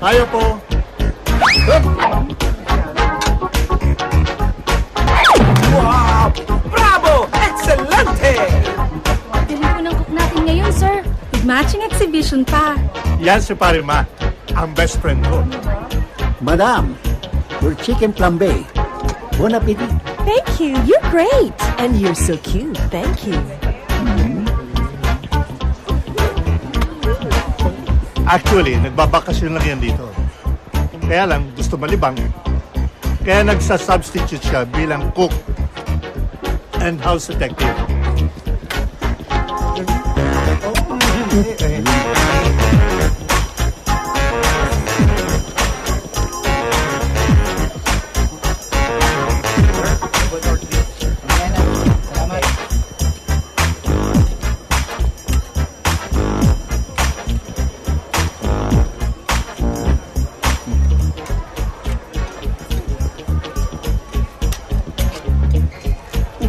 Ayaw po. Wow! Bravo! Excelente! Galing po ng cook natin ngayon, sir. With matching exhibition pa. Yan si Pare Mac, ang best friend ko. Madam, your chicken flambe. Bon appetit. Thank you. You're great. And you're so cute. Thank you. Actually, nagbabakasyon lang yan dito. Kaya lang, gusto malibang. Kaya nagsa-substitute siya bilang cook and house detective.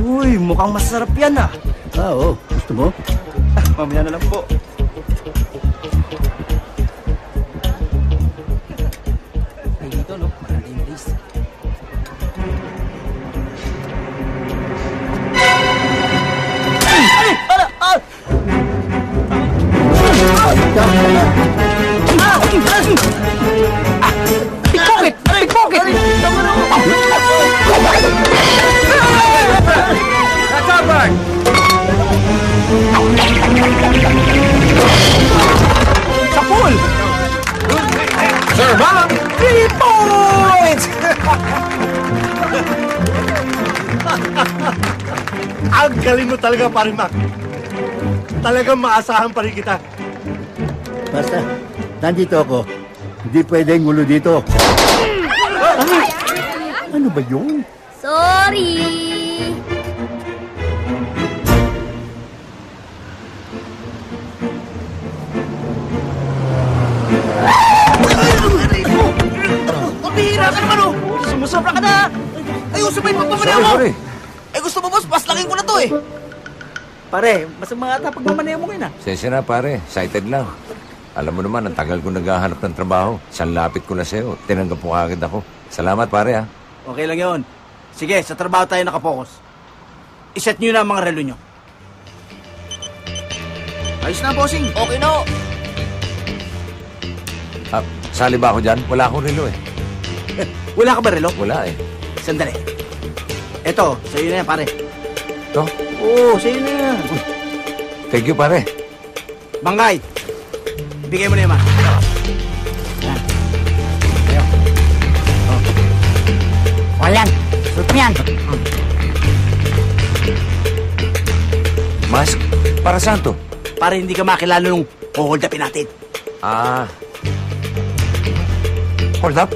Uy, mukhang masarap yan ah. Oo, gusto mo? Mamaya na lang po. Ay, dito no? Maraming place. Ay! Ala! Ah! Pickpocket! Pickpocket! That's our bag! Sa pool! Sir, ma'am! 3 points! Ang galing mo talaga, Pare Mac. Talagang maasahan pa rin kita. Basta, nandito ako. Hindi pwedeng gulo dito. Ay, ano ba yun? Sorry! Pabihira ka naman, oh! Sumusobra ka na! Ayusin mo yung pagmamaneho mo! Sorry. Eh gusto mo, boss, paslangin ko na to eh! Pare, masama ata pagmamaneho mo ngayon ah. Sensya na pare, excited lang. Alam mo naman, ang tagal ko naghahanap ng trabaho. Isang lapit ko na sa'yo. Tinanggap mo kagad ako. Salamat pare ha. Okay lang yun. Sige, sa trabaho tayo nakapokus. Iset nyo na ang mga relo nyo. Ayos na, bossing. Okay na. Ah, sali ba ako dyan? Wala akong relo eh. Wala ka ba relo? Wala eh. Sandali. Eto, sa'yo na yan, pare. Ito? Oo, sa'yo na yan. Thank you pare. Bangkay, bigay mo na yan, ma. Yan. Ayo. Oh. O yan, suot mo yan. Mask? Para saan to? Para hindi ka makilala nung hold upin natin. Ah. Hold up?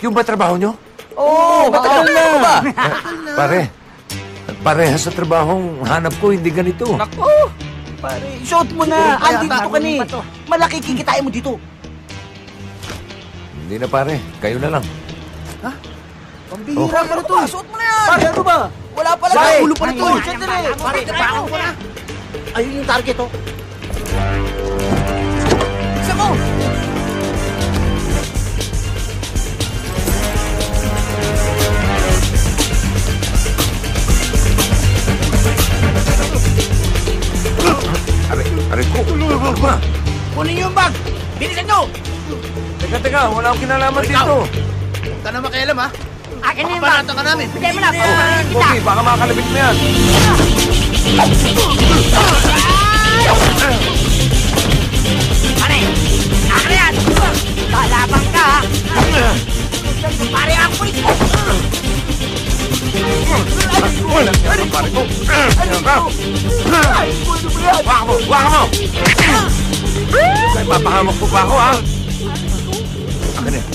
Yung ba trabaho nyo? Oo, matagal na. Pare, parehas sa trabahong hanap ko, hindi ganito. Nako, pare, suot mo na. Andito ka ni. Malaki kikitain mo dito. Hindi na pare, kayo na lang. Pambihira ka na to. Suot mo na yan. Pare, ano ba? Wala pala. Sa ulo pa na to. Sandali. Pare, tabangan ko na. Ayun yung target, oh. Isa mo. Aray ko, tulungan ko. Kunin niyo yung bag. Bilisan niyo. Teka, wala akong kinalaman dito. Huwag ka na makialam, ha? Akin na yung bag. Papanatan ka namin. Bigay mo na. Papanatan kita. Okay, baka makalabit na yan. Pare, akin na yan. Kalabang ka, ha? Pare, ako rin. Wala yan, pare ko. Waka mo! Kaya papahamak ko pa ako, ha? Akin yan.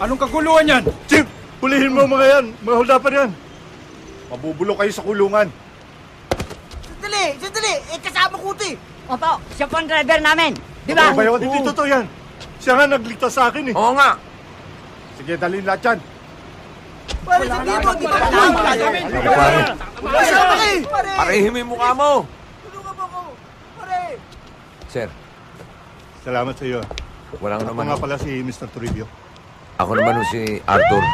Anong kaguluhan yan? Chief, hulihin mo mga yan. Mga huldapan yan. Mabubulo kayo sa kulungan. Sandali. Eh, kasama ko ito eh. Opo, siya po ang driver namin. Di ba? Bayo, hindi totoo yan. Siya nga nagligtas sa akin eh. Oo nga. Sige, dalhin lahat yan. Pare, hindi mo. Pare, Kasama ka eh. parehin mo yung mukha mo. Tulungan mo ako. Pare. Sir, Salamat sa iyo. walang Ako naman. nga pala si Mr. Toribio. Ako naman si Arthur.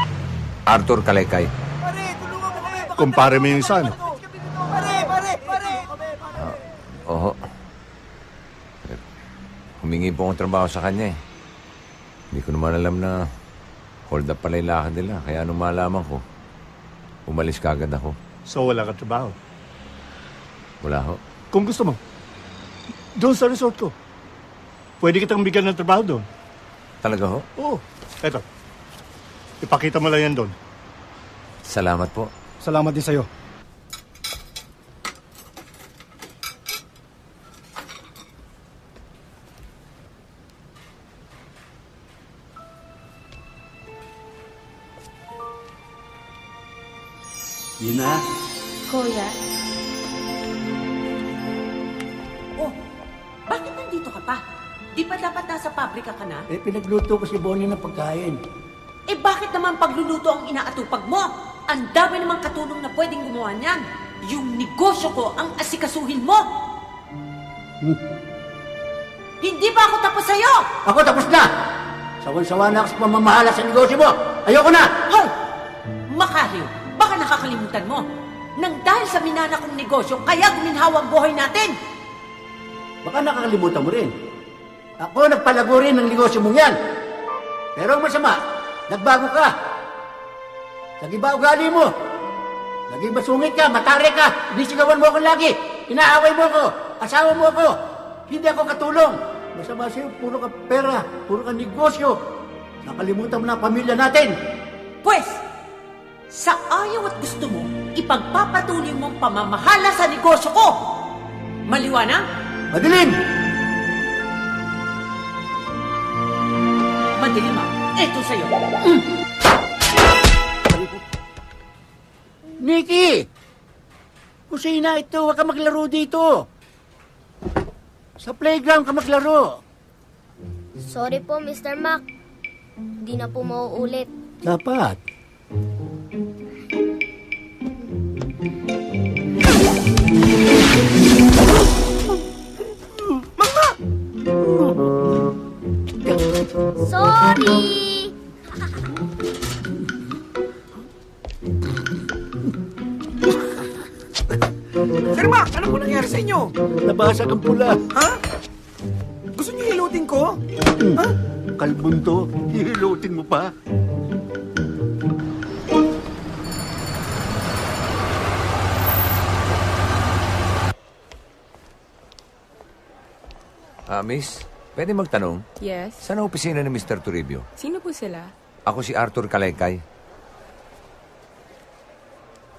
Arthur Kalaykay. Pare, tulungan mo kami. Baka Kumpare mo yung isa, no? Pare! Oho. Humingi po akong trabaho sa kanya eh. Hindi ko naman alam na hold up pala yung lakad nila. Kaya nung malaman ko, umalis kagad ako. So wala ka trabaho. Wala ho. Kung gusto mo, doon sa resort ko. Pwede kitang bigyan ng trabaho doon. Talaga ho? Oo. Eto. Ipakita mo lang yan doon. Salamat po. Salamat din sa'yo. Yun na. Kuya, Oh, bakit nandito ka pa? Di ba dapat nasa pabrika ka na? Eh, pinagluto ko si Bonnie ng pagkain. Eh bakit naman pagluluto ang inaatupag mo? Ang dami namang katulong na pwedeng gumawa niyan. Yung negosyo ko ang asikasuhin mo. Hindi ba ako tapos sa'yo? Ako tapos na! Sawan-sawa na ako sa pamamahala sa negosyo mo! Ayoko na! Hoy! Makahil, baka nakakalimutan mo. Nang dahil sa minana kong negosyo, kaya guminhawa ang buhay natin. Baka nakakalimutan mo rin. Ako nagpalago rin ng negosyo mong yan. Pero ang masama, nagbago ka. Nag-iba ugali mo. Naging masungit ka, matare ka, inisigawan mo ako lagi. Inaaway mo ako, asawa mo ako. Hindi ako katulong. Masama sa'yo, puro ka pera, puro ka negosyo. Nakalimutan mo na ang pamilya natin. Pwes, sa ayaw at gusto mo, ipagpapatuloy mong pamamahala sa negosyo ko. Maliwanag? Madilim! Madilim ah. Ito sa'yo. Nikki! Kusina ito, huwag ka maglaro dito. Sa playground ka maglaro. Sorry po, Mr. Mac. Hindi na po mauulit. Dapat. Sorry! Sir Mac, ano po nangyari sa inyo? Nabasag ang pula. Ha? Gusto niyo hilutin ko? Ha? Kalbon to, hihilutin mo pa. Miss, pwede magtanong? yes. Saan ang opisina ni Mr. Toribio? Sino po sila? Ako si Arthur Kalaykay.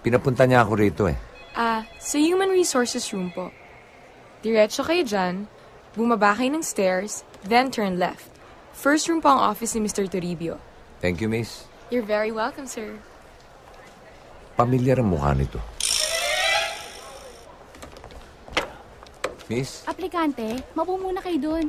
Pinapunta niya ako rito eh. Sa Human Resources Room po. Diretso kayo dyan, bumaba kayo ng stairs, then turn left. First room po ang office ni Mr. Toribio. Thank you, miss. You're very welcome, sir. Pamilyar ang mukha nito. Miss, Aplikante, mapo muna kayo doon.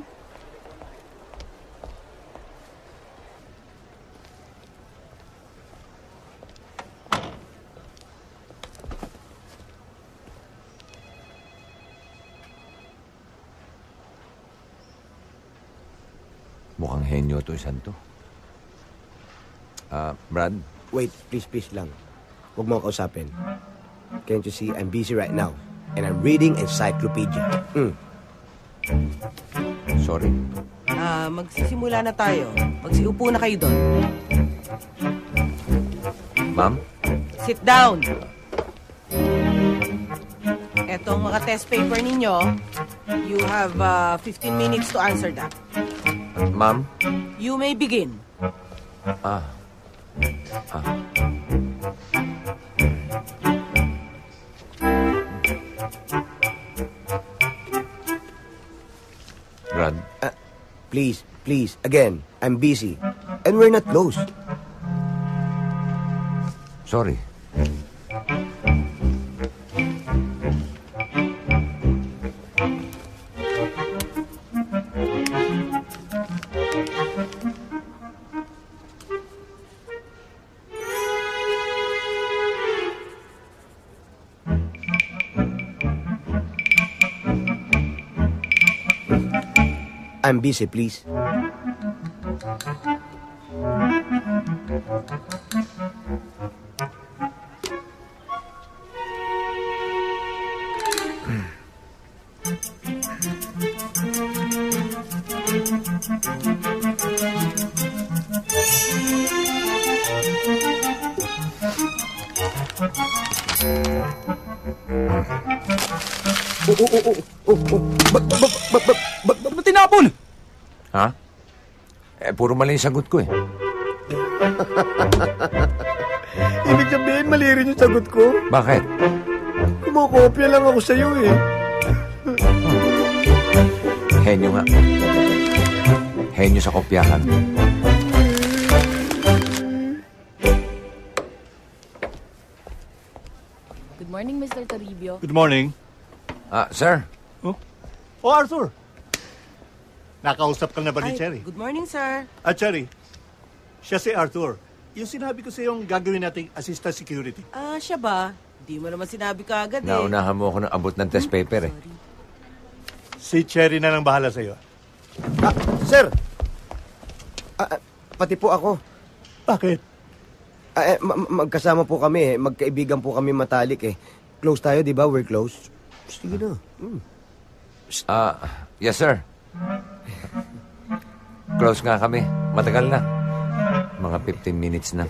mukhang henyo to isang to. Brad, Wait, please lang. Huwag mo ako kausapin. Can't you see, I'm busy right now. And I'm reading encyclopedia. sorry. Magsisimula na tayo. Magsiupo na kayo doon. Ma'am? Sit down. Etong mga test paper ninyo, you have 15 minutes to answer that. Ma'am? You may begin. Brad? Please, again, I'm busy. And we're not close. Sorry. I'm busy, please. Ba't mo tinapon? Ha? Puro mali yung sagot ko eh. Ibig sabihin, mali rin yung sagot ko. Bakit? Kumukopya lang ako sa'yo eh. Henyo nga. Henyo sa kopyahan. Good morning, Mr. Toribio. Good morning. Sir? Oh, Arthur. Nakausap ka na ba ni Cherry? Good morning, sir. Cherry, siya si Arthur. Yung sinabi ko sa yung gagawin nating assistant security. Siya ba? Di mo naman sinabi ka agad eh. Naunahan mo ako ng abot ng test paper eh. Si Cherry na lang bahala sa'yo. Sir! Pati po ako. Bakit? Magkasama po kami eh. Magkaibigan po kami matalik eh. Close tayo, di ba? We're close. Sige na. Yes, sir. Close nga kami. Matagal na. Mga 15 minutes na.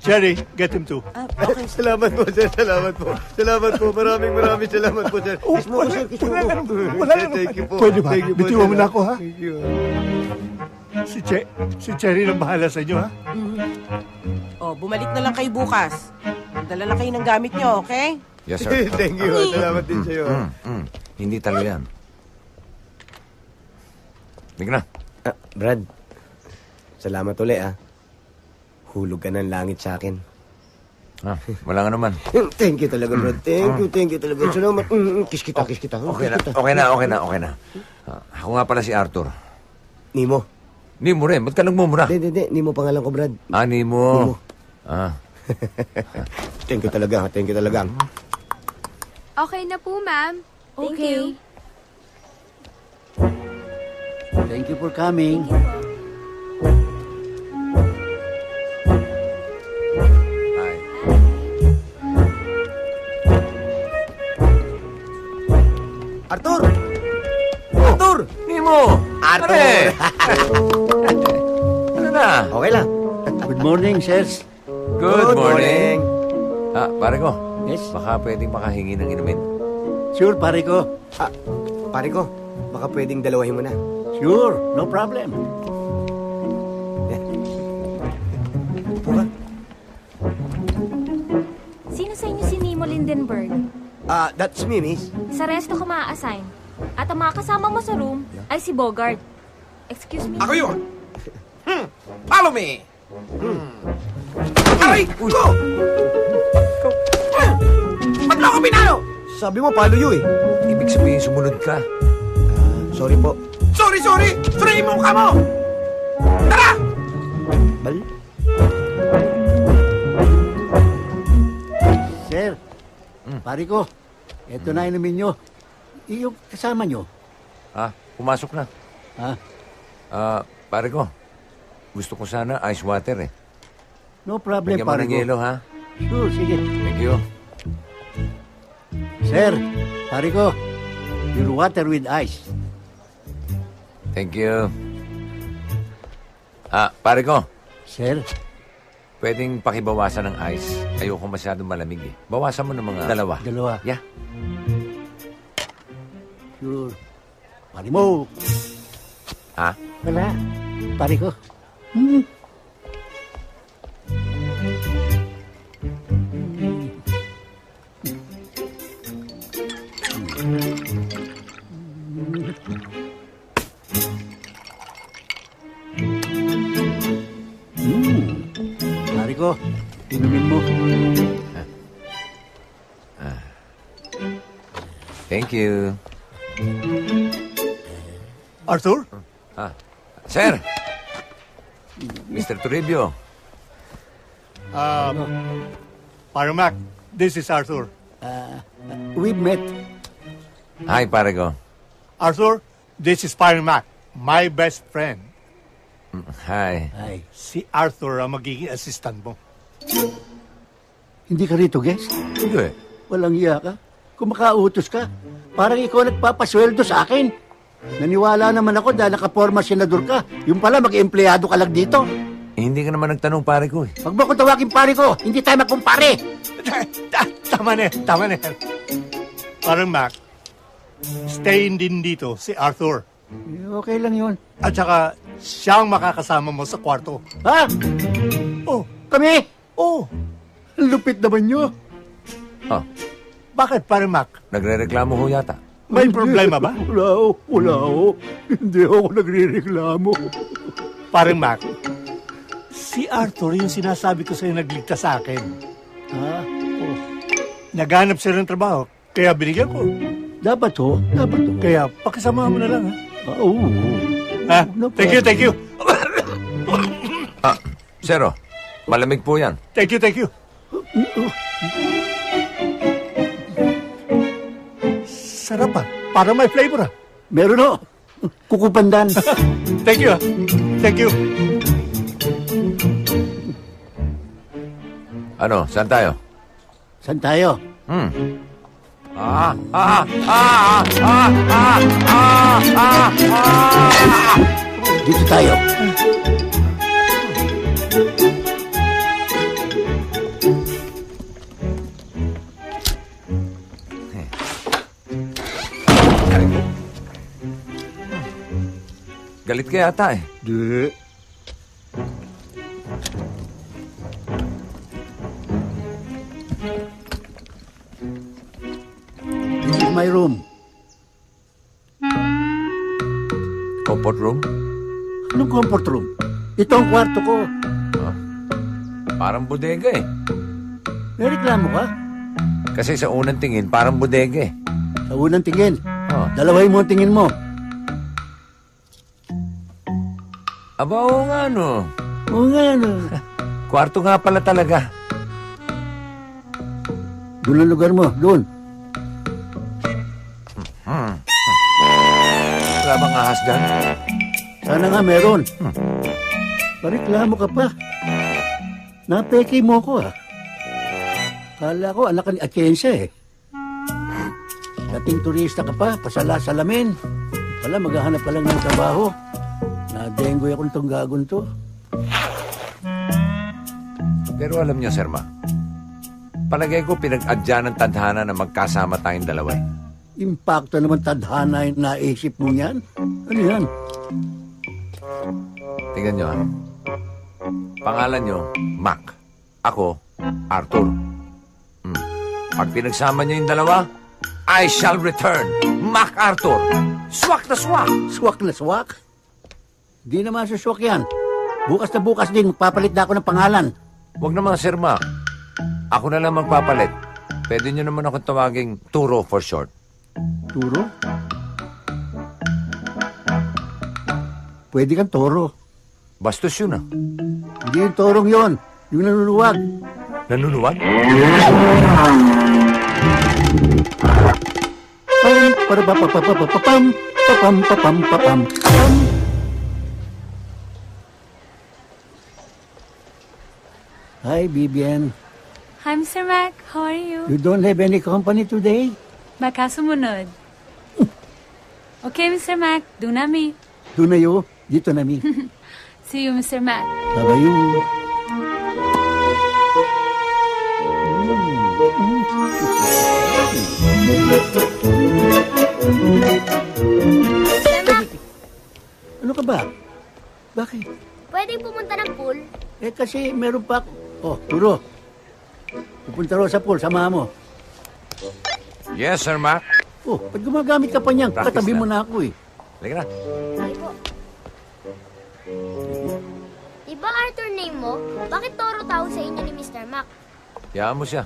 Cherry, get him too. Okay. Salamat po, sir. Salamat po. Salamat po. Maraming salamat po, sir. Kiss mo ko, sir. Kiss mo ko. Thank you po. Pwede ba? Thank you po, Bitiwan sir. mo na ako, ha? Thank you. Si Cherry lang bahala sa inyo, ha? Bumalik na lang kayo bukas. Dala lang kayo ng gamit nyo, okay? Yes, sir. Thank you. Salamat din sa'yo. Hindi talaga yan. Big na. Brad, salamat ulit ah. Hulog ka ng langit sa akin. Wala nga naman. Thank you talaga, Brad. Thank you talaga. Salamat. Kiss kita. Okay na. Ako nga pala si Arthur. Nimo. Nimo rin. Ba't ka nagmumura? Hindi. Nimo pangalan ko, Brad. Nimo. Thank you talaga. Okay na po, ma'am. Thank you. Thank you for coming. Hi. Arthur! Arthur! Nimo! Arthur! Ano na? Okay lang. Good morning, sirs. Good morning. Pare ko. Yes? Baka pwedeng makahingi ng inumin. Sure, pare ko. Pare ko, baka pwedeng dalawahin mo na. Sure, no problem. Sino sa inyo si Nemo Lindenberg? That's me, miss. Sa resto ka maa-assign. At ang mga kasama mo sa room ay si Bogart. Excuse me? Ako yun! Follow me! Aray! Go! Ba't mo ako pinalo? Sabi mo, palo yun eh. Ibig sabihin, sumunod ka. Sorry po. Sorry! Suriin mo ka mo! Tara! Bal? Sir, pare ko, eto na inumin nyo. Yung kasama nyo. Pumasok na. Pare ko, gusto ko sana ice water eh. No problem, Bigyan mo pare ng ko. yelo, ha? Sure, sige. Thank you. Sir, pare ko, your water with ice. Thank you. Pare ko, Sir, pwedeng pakibawasan ng ice. Ayoko masyadong malamig eh. Bawasan mo ng mga dalawa. Yeah. sure. Pare mo. Wala. Pare ko. Pare ko, inumin mo. Thank you. Arthur? Sir! Mr. Toribio. Paramac, this is Arthur. We've met. Hi, pare ko. Arthur, this is Paramac. My best friend, Hi. si Arthur ang magiging assistant mo. Hindi ka rito, guest? Hindi. Walang iya ka. Kumakautos ka. Parang ikaw nagpapasweldo sa akin. Naniwala naman ako dahil nakaporma senador ka. Yung pala, mag-empleyado ka lang dito. Hindi ka naman nagtanong pare ko eh. Huwag mo ko tawagin pare ko. Hindi tayo magkumpare. Tama na yan. Parang Mac, stay din dito si Arthur. Okay lang yun. At saka, siya ang makakasama mo sa kwarto. Ha? Oh, Kami? oh. Ang lupit naman nyo. Oh, Bakit, parang Mac? nagre-reklamo ho yata. May problema ba? Wala ho. Hindi ako nagre-reklamo. Parang Mac, si Arthur yung sinasabi ko sa'yo nagligtas sa akin. Ha? Oh. Naghanap siya ng trabaho, kaya binigyan ko. Dapat ho. Kaya pakisama mo na lang, ha? Oo. Ha? Thank you. Zero, malamig po yan. Thank you. Sarap pa. Parang may flavor, ha? Meron ho. Kukupandan. Thank you, ha? Thank you. Ano, saan tayo? Saan tayo? Dito tayo. Galit ka yata eh. Di. This is my room. Comfort room? Anong comfort room? Ito ang kwarto ko. Parang bodega eh. May reklamo ka? Kasi sa unang tingin, parang bodega eh. Sa unang tingin. Oh. Dalawahin mo ang tingin mo. Aba, oo nga no. Oo nga no. Kwarto nga pala talaga. Doon ang lugar mo. Doon. Wala bang ahas dyan? Sana nga meron. Pareklamo ka pa. Napeke mo ko Kala ko anak ka ni Atienza eh. Dating turista ka pa, pasala-salamin. Pala maghahanap ka lang ng trabaho. Nadenggoy akong itong gagon to. Pero alam niyo, Sir Ma, palagay ko pinag-adya ng tadhana na magkasama tayong dalawa eh. Impacto naman tadhana yung naisip mo yan. Ano yan? Tingnan niyo Pangalan niyo, Mac. Ako, Arthur. Pag pinagsama niyo yung dalawa, I shall return. Mac Arthur. Swak na swak. Swak na swak? Di naman suswak yan. Bukas na bukas din, magpapalit na ako ng pangalan. Huwag naman, Sir Mac. Ako na lang magpapalit. Pwede niyo naman ako tawaging Turo for short. Turo? Pwede kang toro. Bastos yun Hindi yung torong yon, yung nanuluwag. Nanuluwag? Pam, para pa pa pa pa pa pam, papam papam papam pam. Hi, Vivian. Hi, Mr. Mac. How are you? You don't have any company today? Baka sumunod. Okay, Mr. Mac. Do nami. Doon na yun. Dito na mi. See you, Mr. Mac. Babayu. Ano ka ba? Bakit? Pwedeng pumunta ng pool? Eh kasi meron pa ako. Oh, Turo. Pupunta ro sa pool, samahan mo. Yes, Sir Mac. Oh, pag gumagamit ka pa niyan, Practice katabi na. mo na ako eh. Halika na. Sige po. Diba Arthur name mo? Bakit Toro tawag sa inyo ni Mr. Mac? Hayaan mo siya.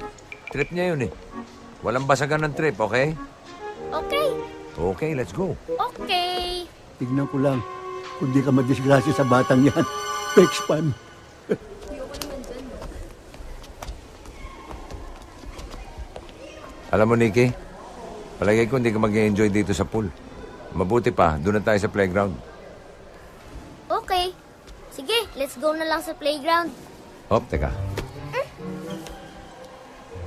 Trip niya yun eh. Walang basagan ng trip, okay? Okay. Okay, let's go. Okay. Tignan ko lang. Kung di ka madisgrasya sa batang yan. Pexpan. Alam mo, Nikki, palagay ko hindi ka mag-enjoy dito sa pool. Mabuti pa, doon na tayo sa playground. go na lang sa playground. Hop, teka.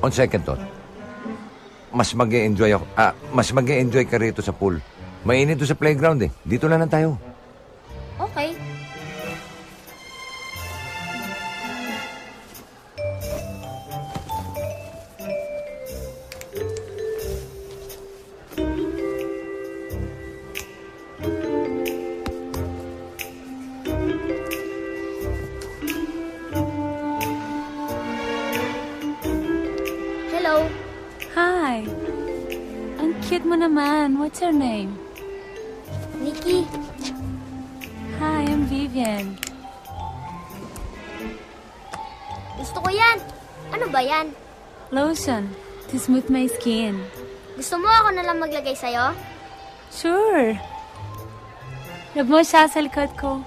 On second thought, mas mag-e-enjoy ako. Mas mag-e-enjoy ka rito sa pool. Mainit doon sa playground eh. Dito lang tayo. Okay. Hello. Hi. Ang cute mo naman. What's your name? Nikki. Hi, I'm Vivian. Gusto ko yan. Ano ba yan? Lotion to smooth my skin. Gusto mo ako na lang maglagay sa'yo? Sure. Love mo siya sa likod ko.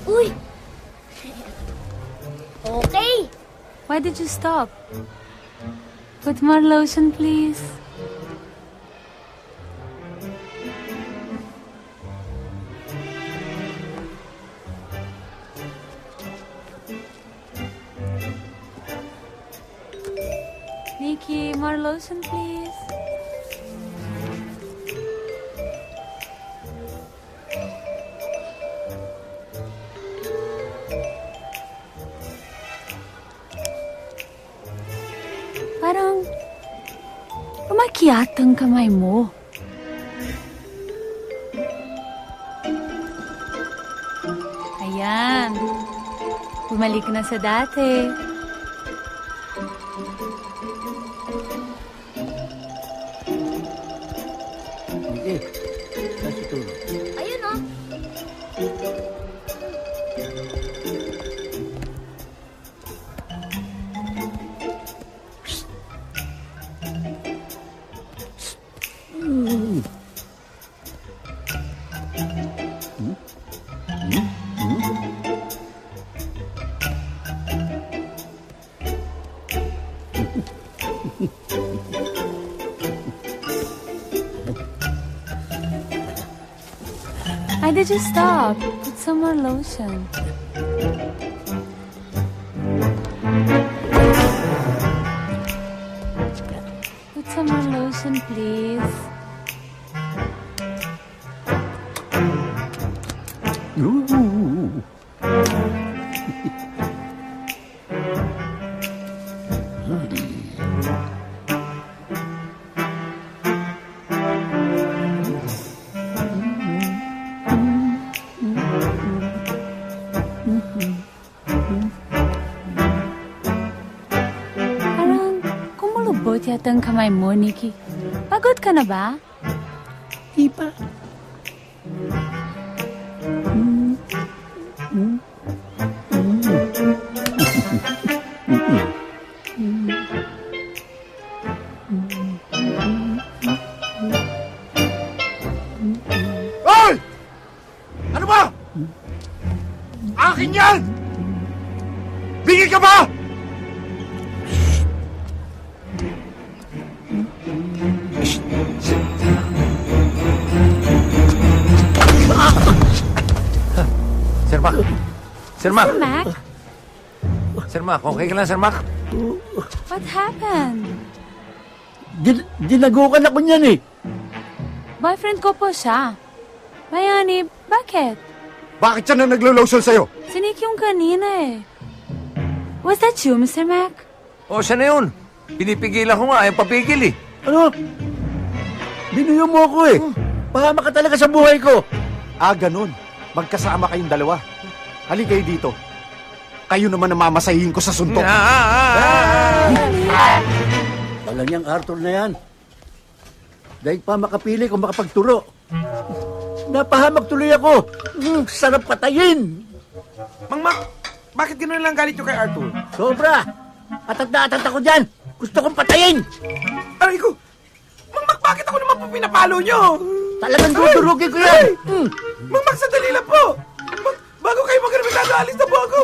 Uy! Okay. Why did you stop? Put more lotion, please. Nikki, more lotion, please. Parang umakyat ang kamay mo. Ayan. Bumalik na sa dati. Okay. Saan ito? Ayun o. Why did you stop? Put some more lotion. Put some more lotion, please. Parang kumulubot yata ang kamay mo, Nikki. Pagod ka na ba? Di pa. Hoy! Ano ba? Akin yan! Bigil ka ba? Sir Mac! Sir Mac! Sir Mac? Sir Mac, okay ka lang, Sir Mac? What happened? Dinagukan ako niyan eh. Boyfriend ko po siya. Bayani, bakit? Bakit siya na naglo-lotion sa'yo? Si Nick yung kanina eh. Was that you, Mr. Mac? O, siya na yun. Pinipigilan ko nga, ayaw papigil eh. Ano? Binuyo mo ako eh. Pahama ka talaga sa buhay ko. Ganun. Magkasama kayong dalawa. Halika kayo dito. Kayo naman ang mamasahin ko sa suntok. Wala niyang Arthur na yan. Dahil pa makapili kung makapagturo. Napahamak tuloy ako. Sarap patayin. Mang Mac, Bakit gano'n lang galit nyo kay Arthur? Sobra! Atag na atag ako dyan! Gusto kong patayin! Aray ko! Mang Mac, bakit ako naman po pinapalo nyo? Talagang dudurugin ko yan! Mang Mac, sandali lang po! Bago kayo mag-remitado, alis na po ako!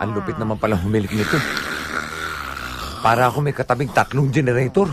Ang lupit naman palang humilik nito. Para ako may katabing 3 generator.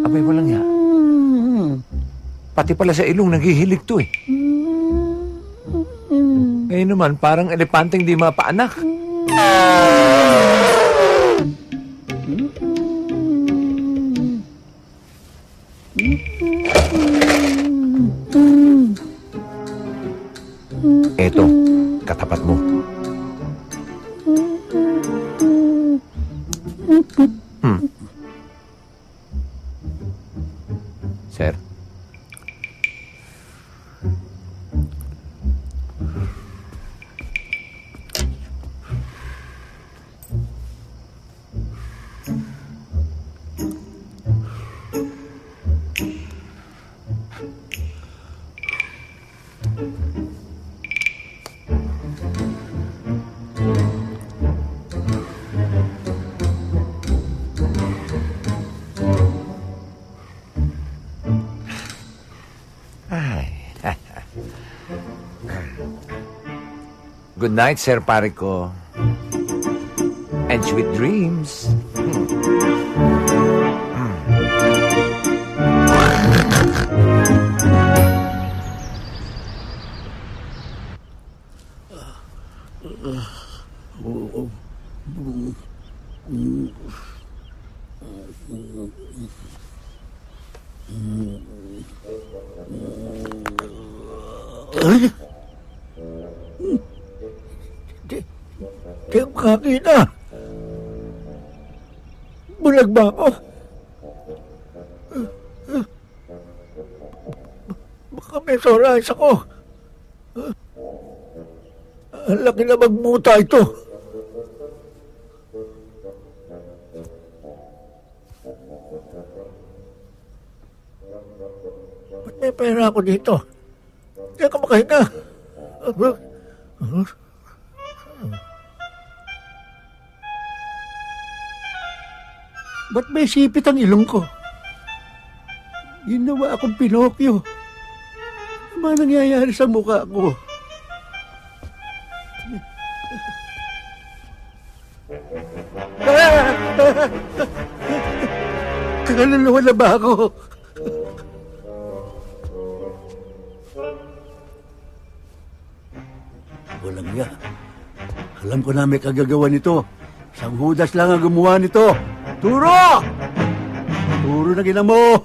Abay, walang ya. Pati pala sa ilong naghihilig to eh. Ngayon naman, parang elepanteng di mapaanak. Eto, katapat mo. Sir? Good night, Sir Parico. And sweet dreams. Di ako kakita. Bulag ba ako? Baka may sorais ako. Ang laki na magmuta ito. Ba't may pera ako dito? Hindi ako makahinga. Ba't may sipit ang ilong ko? Ginawa akong Pinocchio. Ano ba nangyayari sa mukha ko? Kaluluwa na ba ako? Walang niya. Alam ko na may kagagawa nito. Isang Judas lang ang gumawa nito. Turo! Turo na gina mo!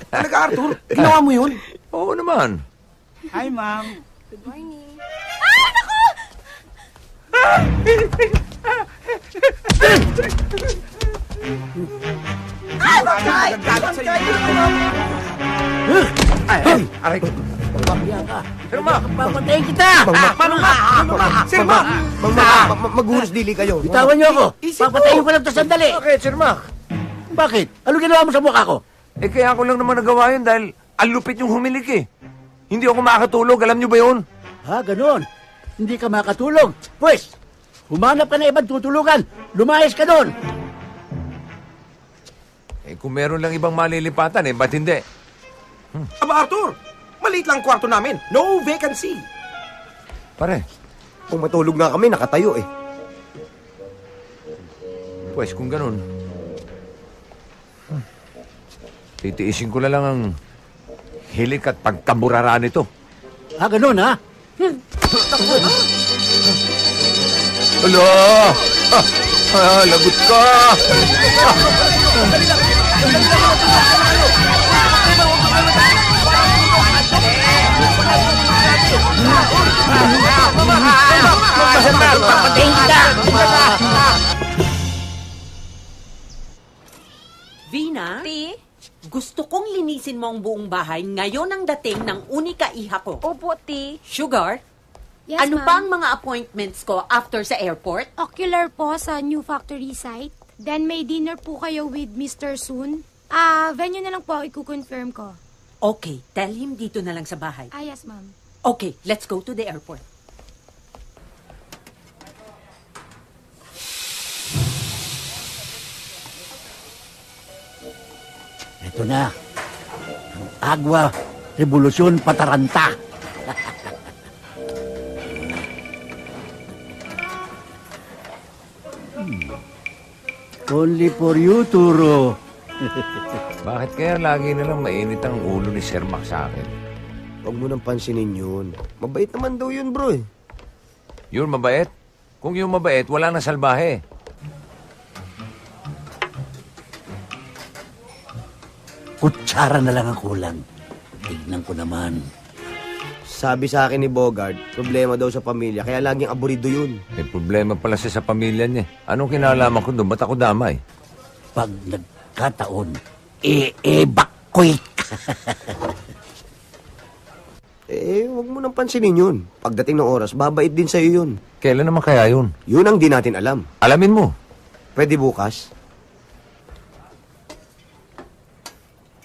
Talaga, Arthur? Ginawa mo yun? Oo naman. Hi, ma'am. Good morning. Aray ko. Papabiya ka. Sir Mac! Papatayin kita! Sir Mac! Maghunos dili kayo. Bitawan niyo ako. Papatayin ko lang to sandali. Bakit, Sir Mac? Bakit? Ano ginawa mo sa mukha ko? Eh, kaya ako lang naman nagawa yun dahil ang lupit yung humilik eh. Hindi ako makakatulog. Alam niyo ba yun? Ha, ganon. Hindi ka makatulog. Pwes, humanap ka na ibang tutulugan. Lumayas ka doon. Eh, kung meron lang ibang malilipatan eh, ba't hindi? Aba, Arthur! Maliit lang kwarto namin. No vacancy. Pare, Kung matulog nga kami, nakatayo eh. pues kung ganun, titiisin ko na lang ang hilik at pagkaburara nito. Ha, ganon ha? Alo! Lagot ka! Vina? Gusto kong linisin mo ang buong bahay ngayon ang dating ng unika iha ko. Opo, Ti. Sugar? Yes, ano ma'am. pa ang mga appointments ko after sa airport? Ocular po sa new factory site. Then may dinner po kayo with Mr. Soon. Venue na lang po, i-confirm ko. Okay, tell him dito na lang sa bahay. Yes, ma'am. Okay, let's go to the airport. Ito na. Ang Agwa Revolusyon Pataranta. Only for you, Turo. Bakit kaya lagi nalang mainit ang ulo ni Sir Mac sa akin? Huwag mo nang pansinin yun. Mabait naman daw yun, bro eh. Yun mabait? Kung yung mabait, wala nang salbahe. Kutsara na lang ang kulang. Tignan ko naman. Sabi sa akin ni Bogart, problema daw sa pamilya, kaya laging aburido yun. May problema pala siya sa pamilya niya. Anong kinalaman ko doon? Ba't ako damay? Pag nagkataon, evacuate. Huwag mo nang pansinin yun. Pagdating ng oras, babait din sa'yo yun. Kailan naman kaya yun? Yun ang di natin alam. Alamin mo. Pwede bukas.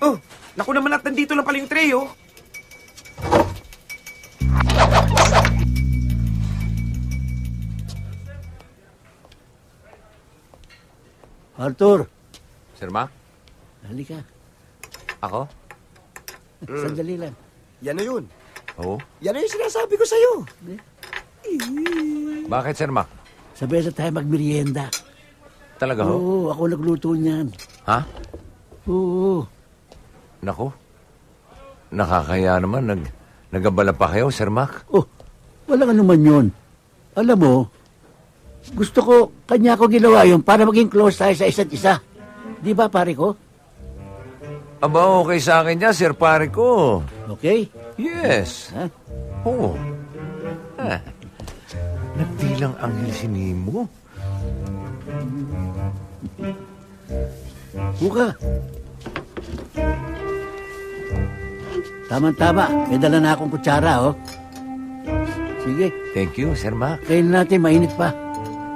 Oh, naku naman at nandito lang pala yung tray, oh. Arthur, Sir Mac? halika. Ako? Sandali lang. Yan na yun. Oo. Yan na yung sinasabi ko sa'yo. Bakit, Sir Mac? Sabay na tayo magmerienda. Talaga ho? Oo, ako nagluto niyan. Ha? Oo. Nako. Nakakaya naman. Nagabala pa kayo, Sir Mac? Oh, walang anuman yun. Alam mo, gusto ko, kanya ko ginawa yun para maging close tayo sa isa't isa. Di ba, pare ko? Aba, okay sa akin niya, Sir Pare ko. Okay? Yes. Ha? Oo. Nagdilang anghel si Nemo. Buka. Tama-tama. May dala na akong kutsara, oh. Sige. Thank you, Sir Mac. Kain natin, mainit pa.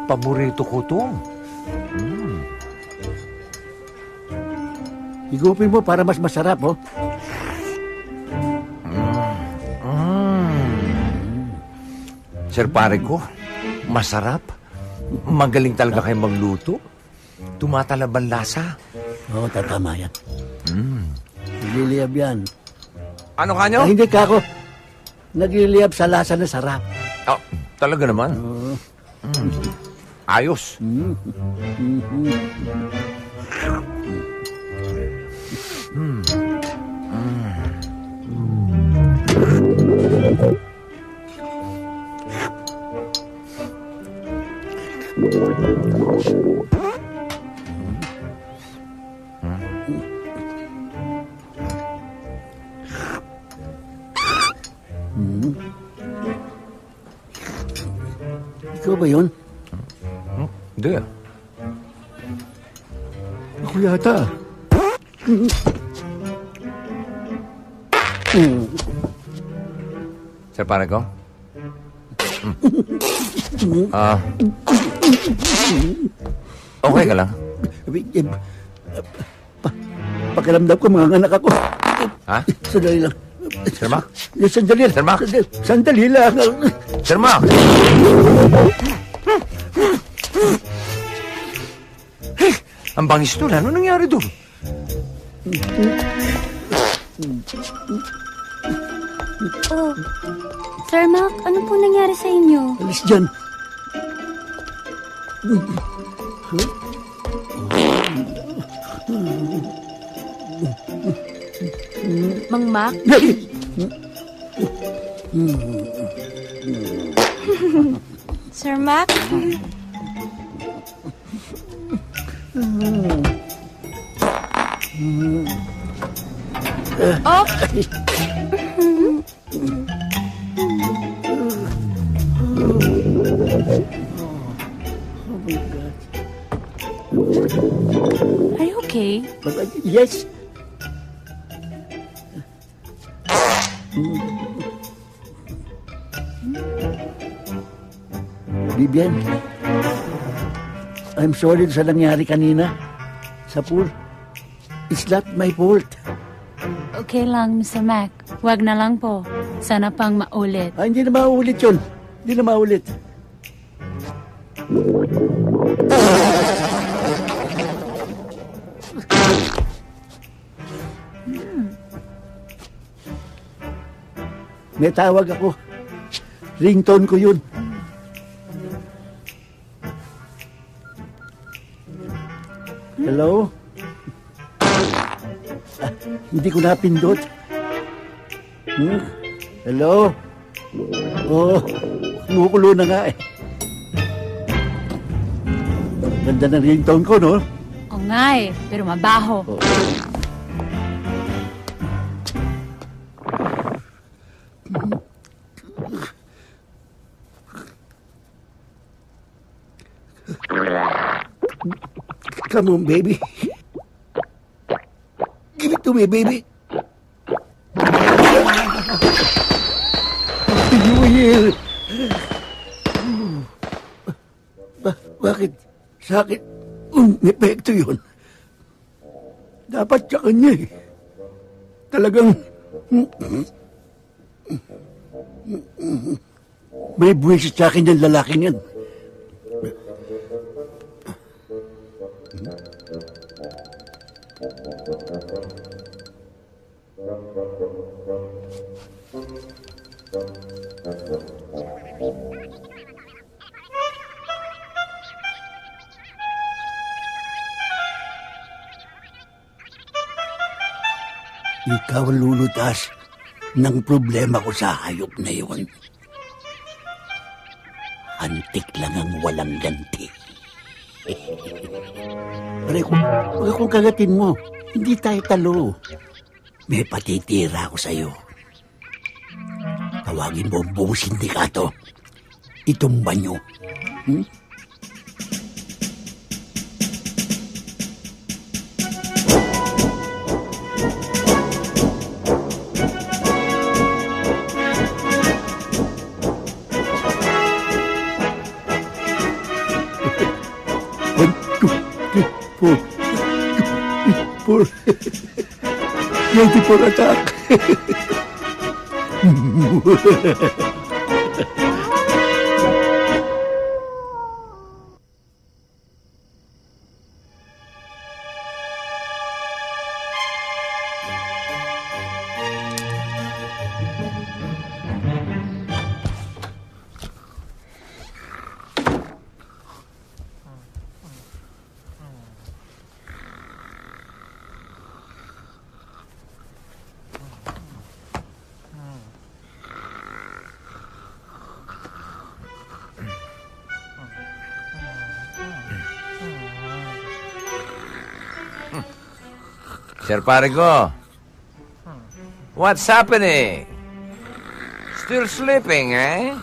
Paborito ko to. Higupin mo para mas masarap, oh. Sir Pare ko, masarap. Magaling talaga kayo magluto. Tumatalaban lasa. Oo, tatama yan. Nagliliyab yan. Ano ka nyo? Hindi ka ako. Nagliliyab sa lasa na sarap. Oh, talaga naman. Oo. Ayos. Ikaw ba yun? Hindi. Ako yata. Sir Panico? Okay ka lang? Pakiramdam ko mga anak ako. Ha? Sandali lang. Sir Mac? Sandali lang. Sir Mac? Sandali lang. Sir Mac! Ang bangis doon. Ano nangyari doon? Oh, Sir Mac, ano po nangyari sa inyo? Alis dyan. Mang Mac? Sir Mac? Oh! Are you okay? Yes. Vivian, I'm sorry sa nangyari kanina sa pool. It's not my fault. Okay lang, Mr. Mac. Wag na lang po. Sana pang maulit. Hindi na maulit yun. Hindi na maulit. May tawag ako. Ringtone ko yun. Hello? Hindi ko napindot. Hello? Oh, kumukulo na nga eh. Ganda ng ringtone ko, no? Oo nga eh, pero mabaho. Oh. Come on, baby. Give it to me, baby. You will. Bakit sa akin epekto yun? Dapat sa kanya eh. Talagang may buwisit sa akin yung lalaking yan. Ikaw lulutas ng problema ko sa hayop na yun. Antik lang ang walang ganti. Pare, kung kagatin mo, hindi tayo talo. May patitira ako sa'yo. Tawagin mo ang buong sindikato. Itumba nyo. Ready for attack. Sir Parigo, what's happening? Still sleeping, eh?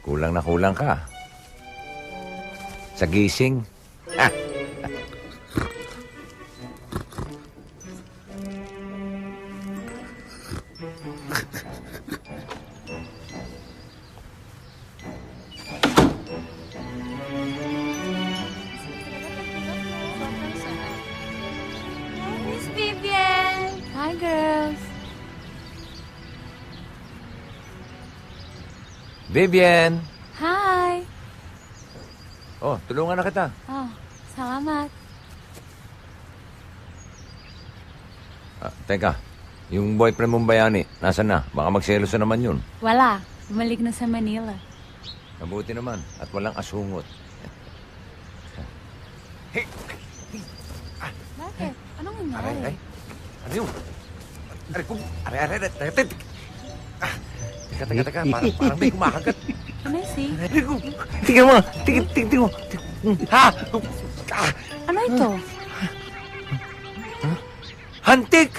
Kulang na kulang ka. Sa gising. Miss Vivian! Hi, girls. Vivian! Hi! Oh, tulungan na kita. Oh, salamat. Teka, yung boyfriend mong bayani, nasan na? Baka magselos na naman yun. Wala. Bumalik na sa Manila. Mabuti naman, at walang asungot. Hey! Bakit? Anong nangyari? Aray. Ano yun? Aray. Teka. Parang may kumakagat. Can I see? Tingnan mo. Tingnan mo. Ha? Ano ito? Hantik!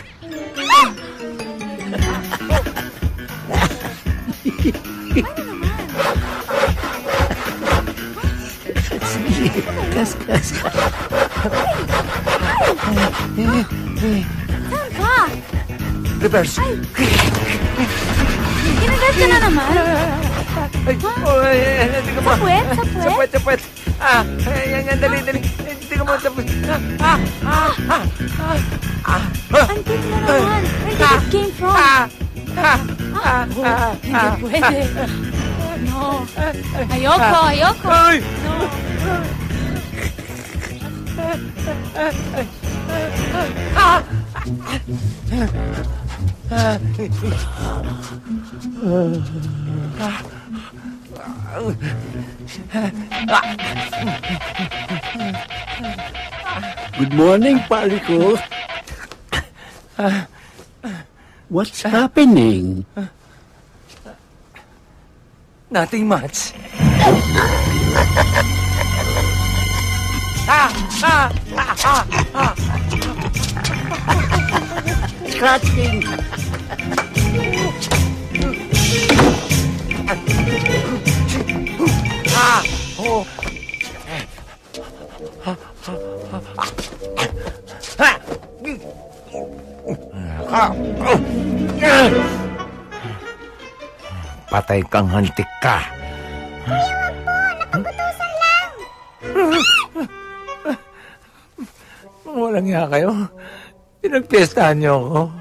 Kas. Saan ka? Reverse. Kinagat ka na naman? Sa puwet? Sa puwet. Yan, dali. Tingnan mo, sa puwet. Antik na naman. Where did it came from? Hindi pwede. No. Ayoko. No. Good morning, pare ko. What's happening? Nothing much. Scratching. Patay kang hantik ka. Kuya, wag po! Napagutusan lang! Walang hiya kayo. Pinagpiestahan niyo ako.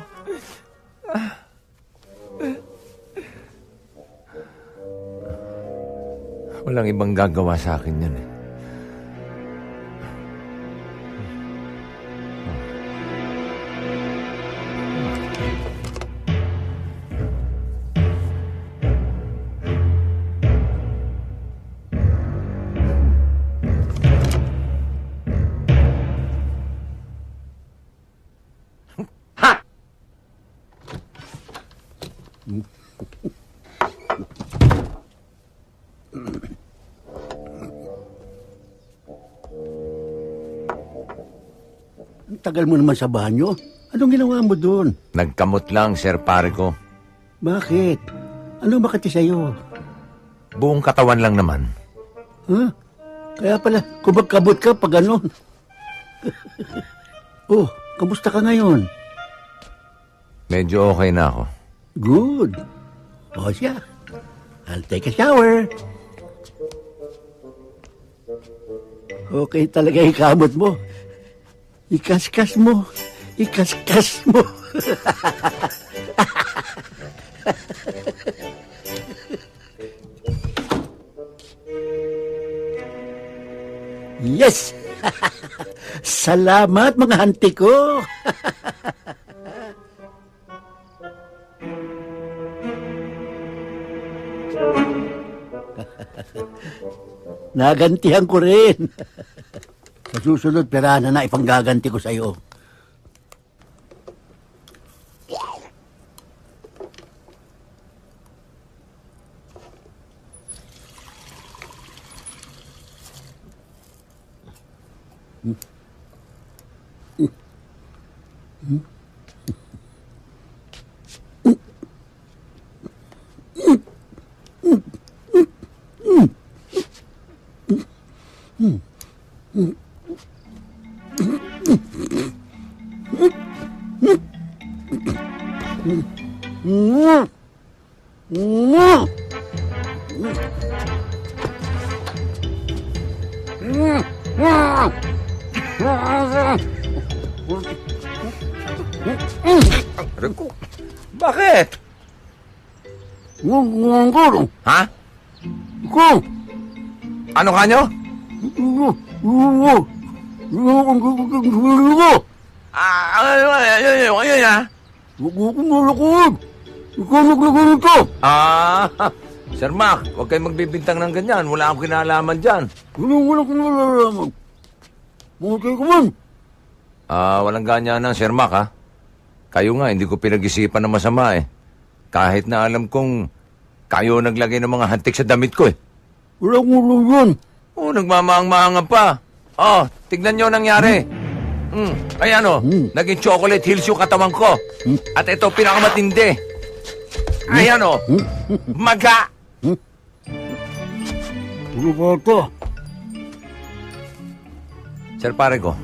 Walang ibang gagawa sa akin yan eh. Ang tagal mo naman sa banyo. Anong ginawa mo doon? Nagkamot lang, Sir Parico. Bakit? Ano makati sa'yo? Buong katawan lang naman. Huh? Kaya pala, kumagkabot ka pag ganon. Oh, kamusta ka ngayon? Medyo okay na ako. Good. O siya, I'll take a shower. Okay talaga yung kamot mo. Ikaskas mo. Ikaskas mo. Yes! Salamat mga hanti ko! Nagantihan ko rin. Sa susunod, pera na ipanggaganti ko sa'yo. Rico, bakit? Ha? Ano ka nyo? Ayun ha? Sir Mac, huwag kayong magbibintang ng ganyan. Wala akong kinalaman dyan. Walang kinalaman. Mungkay ko man. Walang ganyanan, Sir Mac, ha? Kayo nga, hindi ko pinag-isipan na masama, eh. Kahit na alam kong kayo naglagay ng mga hantik sa damit ko, eh. Walang ulong yun. Nagmamahang-mahangan pa. Tignan nyo nangyari. Ayan, naging chocolate hills yung katawan ko. At ito, pinakamatindi. Ayan, maga. Sir pare ko,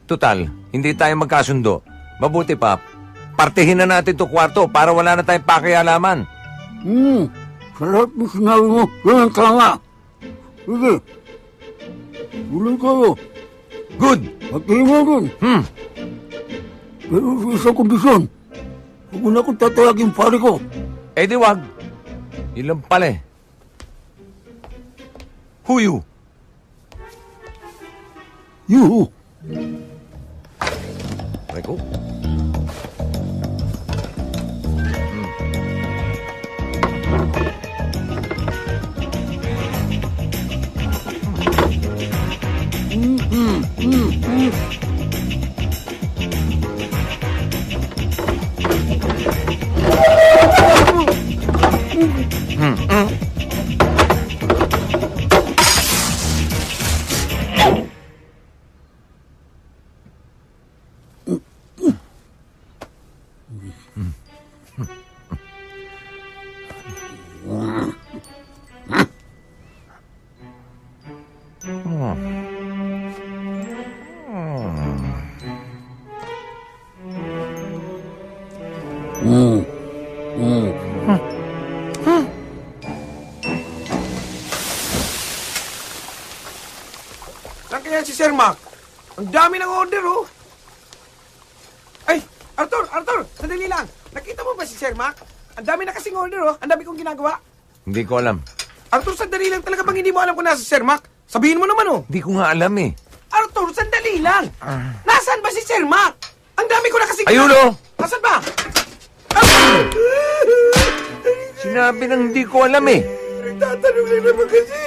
total, hindi tayo magkasundo. Mabuti pa, partihin na natin to kwarto para wala na tayong pakialaman. Sa lahat ng sinabi mo, ganun ka nga. Sige, tuloy kayo. Good. Partihin mo rin. Pero sa isang kondisyon, huwag mo na akong tatayagin pare ko. Eh di wag. Ilang pala eh. Who you? You. Rico? Saan kaya si Sir Mac? Ang dami ng order, oh. Ay, Arthur, sandali lang. Nakita mo ba si Sir Mac? Ang dami na kasing order, oh. Ang dami kong ginagawa. Hindi ko alam. Arthur, sandali lang. Talaga bang hindi mo alam kung nasa si Sir Mac? Sabihin mo naman, oh. Hindi ko nga alam, eh. Arthur, sandali lang. Nasaan ba si Sir Mac? Ang dami ko na kasing... Ayun, oh. Nasaan ba? Sinabi nang hindi ko alam, eh. Nagtatanong lang naman kasi.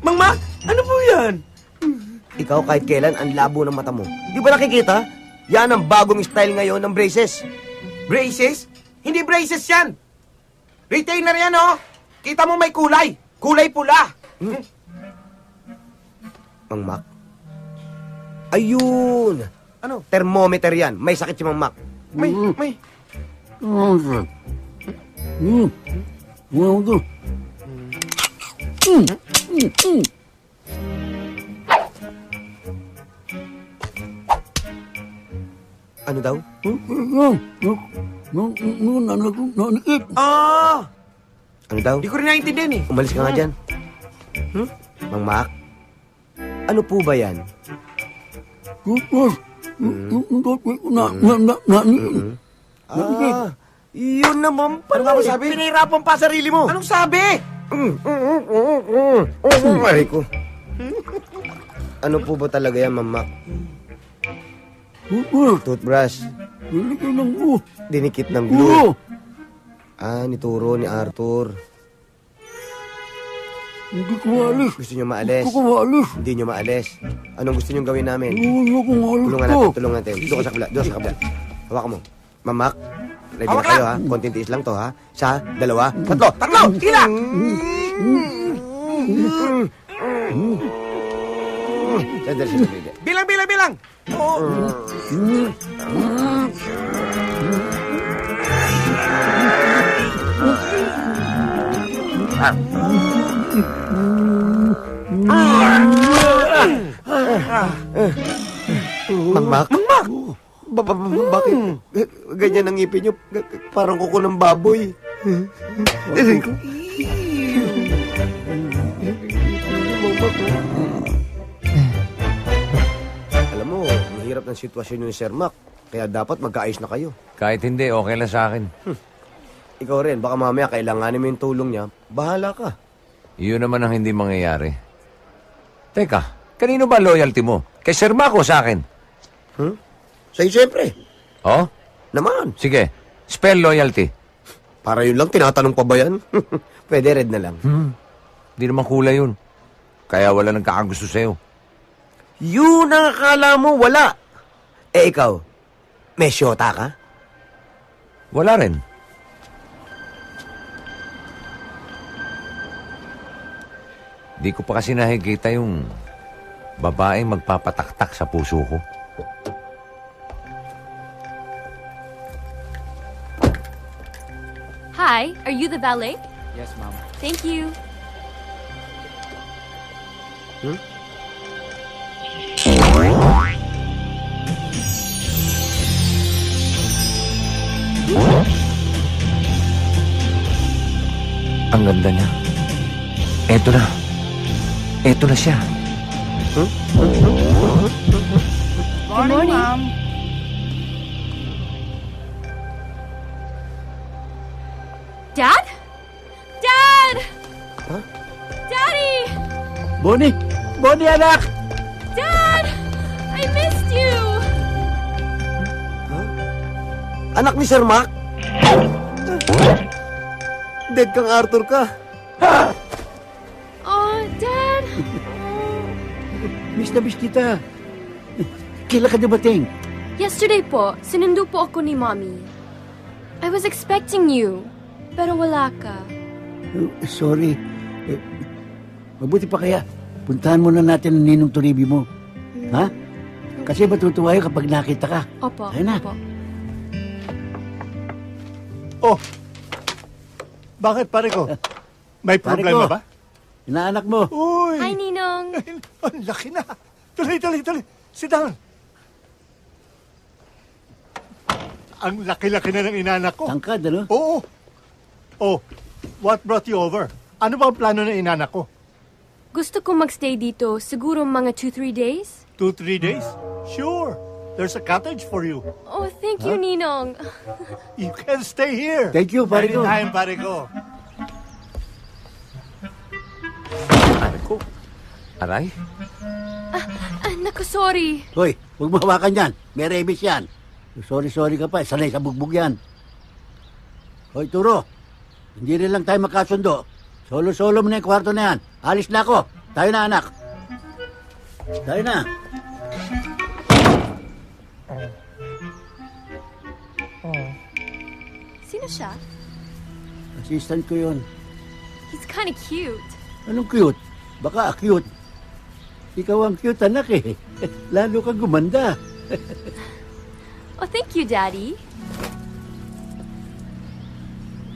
Mang Mac, ano po yan? Ikaw kahit kailan ang labo ng mata mo. Di ba nakikita? Yan ang bagong style ngayon ng braces. Braces? Hindi braces yan. Retainer yan, oh. Kita mo may kulay. Kulay pula. Mang Mac? Ayun! Ano? Thermometer yan. May sakit si Mang Mac. May. Ano daw? Ano daw? Di ko rin naiintindihan, eh. Umalis ka nga dyan. Mang Mac? Ano po ba yan? Yun naman Ano nga ba sabi? Pinahirapan pa sarili mo. Anong sabi? Aray ko. Ano po ba talaga yan, Mama? Toothbrush. Dinikit ng glue. Nituro ni Arthur. Hindi ko maalis. Gusto nyo maalis? Hindi ko maalis. Hindi nyo maalis. Anong gusto nyo gawin namin? Hindi ko maalis. Tulungan natin. Doon ka sa kabila. Doon sa kabila. Hawakan mo. Mamak, ready na Hawak kayo lang. ha? Konting tiis lang to ha? Isa, dalawa, tatlo. Tatlo! Tila! Sandali. Bilang! Mangmak? Bakit? Ganyan ang ngipin nyo. Parang kuko ng baboy. Alam mo, mahirap ng sitwasyon ni Sir Mac. Kaya dapat magkaayos na kayo. Kahit hindi, okay lang sa akin. Ikaw rin, baka mamaya kailanganin mo yung tulong niya. Bahala ka. Iyon naman ang hindi mangyayari. Teka, kanino ba loyalty mo? Kay Sir Mac o sa akin? Sa'yo siyempre. Oh? Naman. Sige, spell loyalty. Para yun lang, tinatanong pa ba yan? Pwede red na lang. Hindi naman kulay yun. Kaya wala nagkakagusto sa'yo. Yun ang akala mo, wala. Ikaw, may syota ka? Wala rin. Di ko pa kasi nakikita yung babaeng magpapataktak sa puso ko. Hi, are you the valet? Yes, ma'am. Thank you. Ang ganda niya. Eto na. Eto na siya. Good morning. Ma'am. Dad? Dad! Huh? Daddy! Bonnie, anak! Dad! I missed you! Anak ni Sir Mac? Dead kang Arthur ka. Oh, Dad! Miss na miss kita. Kailan ka dumating? Yesterday po, sinundo po ako ni Mommy. I was expecting you, pero wala ka. Sorry. Mabuti pa kaya. Puntahan muna natin ang ninong Turibi mo. Ha? Kasi matutuwa yun kapag nakita ka. Opo, Ayun na. opo. Oh, bakit pare ko? May Pare problema ko, ba? Inaanak mo. Uy! Hi, Ninong. Ang laki na. Tuloy. Sit down. Ang laki-laki na ng inanak ko. Tangkad, ano? Oo. Oh, what brought you over? Ano ba ang plano ng inanak ko? Gusto ko magstay dito, siguro mga 2-3 days? 2-3 days? Sure. There's a cottage for you. Oh, thank you, Ninong. You can stay here. Thank you, pare ko. Anytime, pare ko. Pare ko? Aray? Naku, sorry. Hoy, huwag mo hawakan yan. May rabies yan. Sorry ka pa. Sanay sa bugbog yan. Hoy, Turo. Hindi rin lang tayo makasundo. Solo-solo mo na yung kwarto na yan. Alis na ako. Tayo na, anak. Tayo na. Sino siya? Assistant ko yun. He's kind of cute. Anong cute? Baka cute. Ikaw ang cute, anak eh. Lalo kang gumanda. Oh, thank you, Daddy.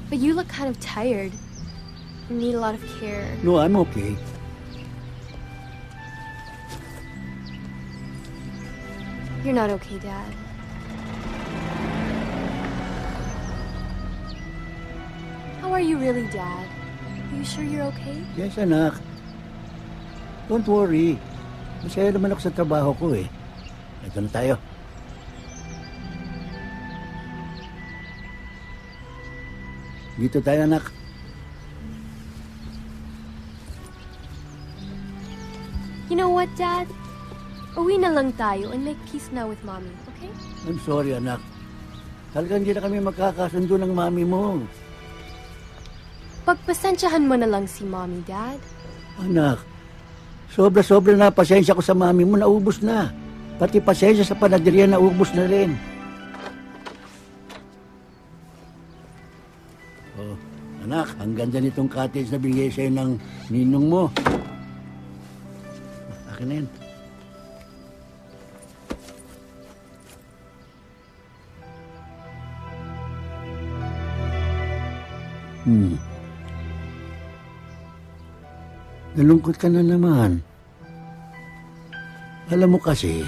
But you look kind of tired. You need a lot of care. No, I'm okay. You're not okay, Dad. How are you really, Dad? Are you sure you're okay? Yes, anak. Don't worry. Masaya naman ako sa trabaho ko eh. Ito na tayo. Dito tayo, anak. You know what, Dad? Uwi na lang tayo and make peace now with Mommy, okay? I'm sorry, anak. Talagang hindi na kami magkakasundo ng mami mo. Pagpasensyahan mo na lang si Mommy, Dad. Anak, sobra-sobra na pasensya ko sa mami mo, naubos na. Pati pasensya sa panaderia, naubos na rin. Oh, anak, ang ganda nitong cottage na binigay sa'yo ng ninong mo. Akin na yan. Nalungkot ka na naman. Alam mo kasi,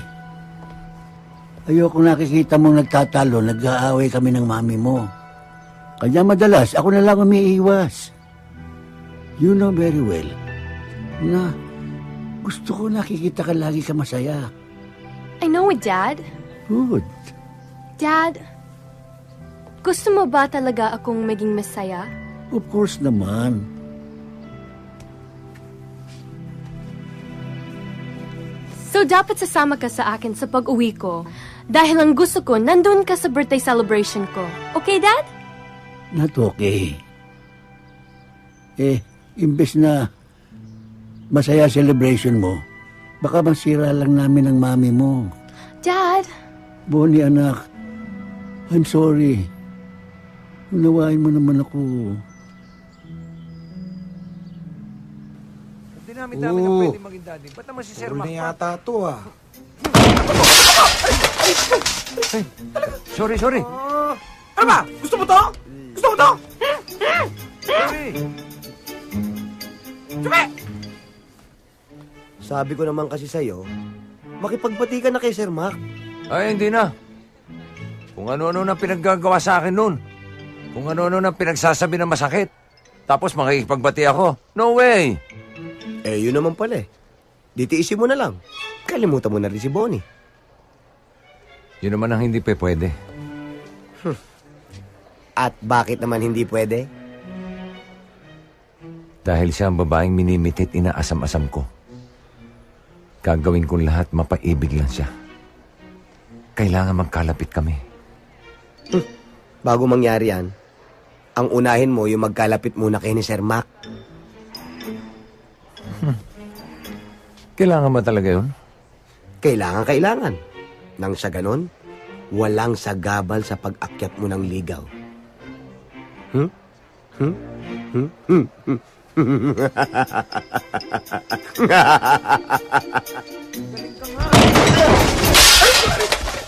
ayoko nakikita mong nagtatalo, nag-aaway kami ng mami mo. Kaya madalas, ako na lang umiiwas. You know very well na gusto ko nakikita ka lagi ka masaya. I know it, Dad. Good. Dad, gusto mo ba talaga akong maging masaya? Of course naman. So dapat sasama ka sa akin sa pag-uwi ko dahil ang gusto ko nandun ka sa birthday celebration ko. Okay, Dad? Not okay. Imbes na masaya celebration mo, baka masira lang namin ang mami mo. Dad! Bonnie, anak, I'm sorry. Unawain mo naman ako. Dami-dami na pwede maging daddy. Ba't naman si Sir Mac? na yata ito, ah. Ay, sorry. Ano ba? Gusto mo to? Gusto mo to? Sorry. Sabi! Sabi ko naman kasi sa'yo, makipagbati ka na kay Sir Mac. Ay, hindi na. Kung ano-ano na pinaggagawa sa akin noon. Kung ano-ano na pinagsasabi na masakit. Tapos makikipagbati ako. No way! Yun naman pala eh. Ditiisin mo na lang. Kalimutan mo na rin si Bonnie. Yun naman ang hindi pwede. At bakit naman hindi pwede? Dahil siya ang babaeng minimitit, inaasam-asam ko. Gagawin kong lahat, mapaibig lang siya. Kailangan magkalapit kami. Bago mangyari yan, ang unahin mo yung magkalapit muna kay ni Sir Mac. Kailangan ba talaga yun? Kailangan. Nang sa ganon, walang sagabal sa pag-akyat mo ng ligaw.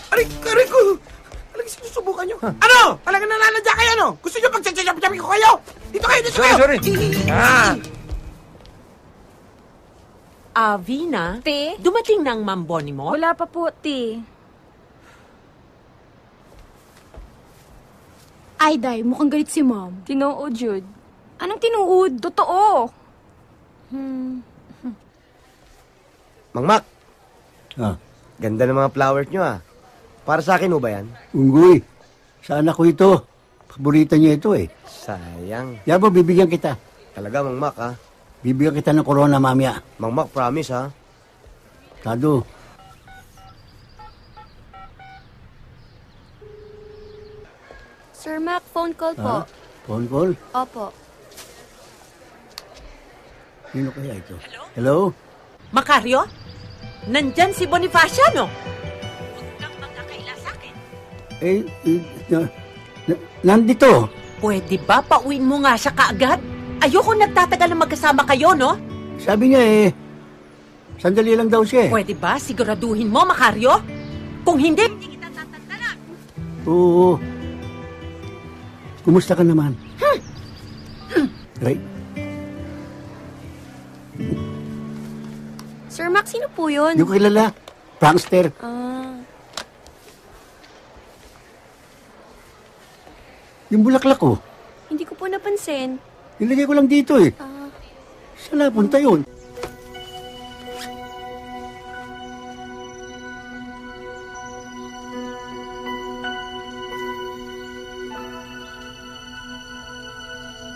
Aray ko! Talagang sinusubukan nyo. Ano? Talagang nananadya kayo, ano? Gusto nyo pagsasabi ko kayo? Dito kayo! Sorry. Vina? Te? Dumating na ang Ma'am Bonnie mo? Wala pa po, te. Ay, Day, mukhang galit si Mom. Tinuod, Jude. Anong tinuod? Totoo. Mang Mac, Ah, ganda ng mga flowers nyo ah. Para sa akin mo ba yan? Unggoy, sa anak ko ito. Paborito niya ito eh. Sayang. Yabo, bibigyan kita. Talaga, Mang Mac ah. Bibigyan kita ng corona mamaya. Mang Mac, promise ha. Tado. Sir Mac, phone call po. Phone call? Opo. Sino kaya ito? Hello? Macario? Nandyan si Bonifaciano. Nandito. Pwede ba pauwiin mo nga siya kaagad? Ayoko nagtatagal na magkasama kayo, no? Sabi niya sandali lang daw siya eh. Pwede ba siguraduhin mo, Macario? Kung hindi kita tatantalan. Oo. Kumusta ka naman? Right? Sir Mac, sino po yun? Hindi ko kilala. Prankster. Yung bulaklak ko. Hindi ko po napansin. Nilagay ko lang dito eh. Saan napunta yun?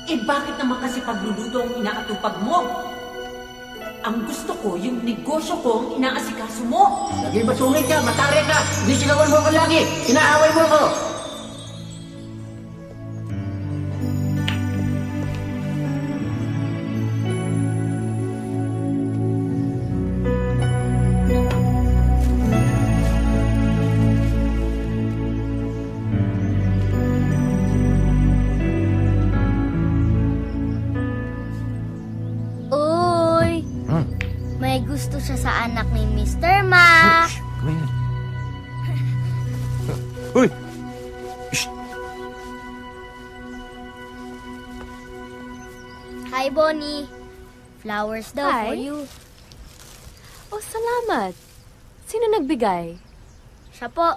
Eh bakit naman kasi pagluluto ang inaatupag mo? Ang gusto ko, yung negosyo ko ang inaasikaso mo. Lagi masungit ka, matari ka. Hindi sigawan mo ko lagi. Inaaway mo ko. Uy! May gusto siya sa anak ni Mr. Mac. Uy! Hi, Bonnie. Flowers daw Hi. for you. Oh, salamat. Sino nagbigay? Siya po.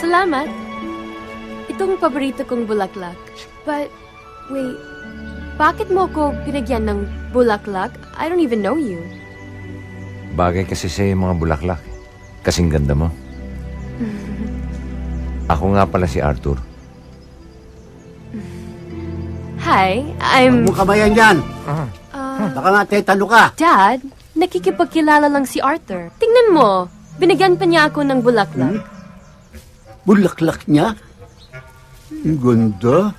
Salamat. Itong paborito kong bulaklak. But, wait. Bakit mo ko binigyan ng bulaklak? I don't even know you. Bagay kasi sa'yo yung mga bulaklak. Kasing ganda mo. Ako nga pala si Arthur. Hi, I'm... Huwag mo kamayan dyan. Baka nga tetalo ka. Dad, nakikipagkilala lang si Arthur. Tingnan mo, binigyan pa niya ako ng bulaklak. Bulaklak niya? Ang ganda.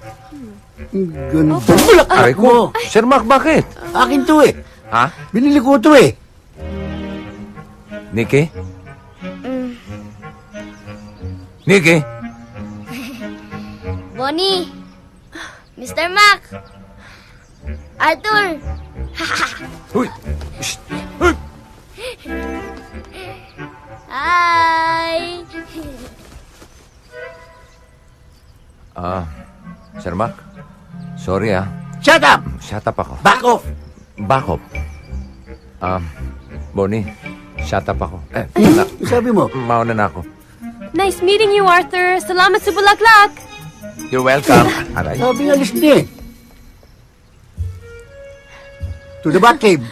Ang ganda. Okay. Bulaklak Aray mo. ko. Sir Mac, bakit? Akin to eh. Ha? Binili ko to eh. Nikki? Nikki? Bonnie. Mr. Mac. Arthur. Uy! Shh! Uy! Hi. Sir Mac? Sorry Shut up! Shut up ako. Back off! Back off. Bonnie, shut up ako. Sabi mo? Mauna na ako. Nice meeting you, Arthur. Salamat sa bulaklak. You're welcome. Aray. Sabi nga list din. To the Batcave.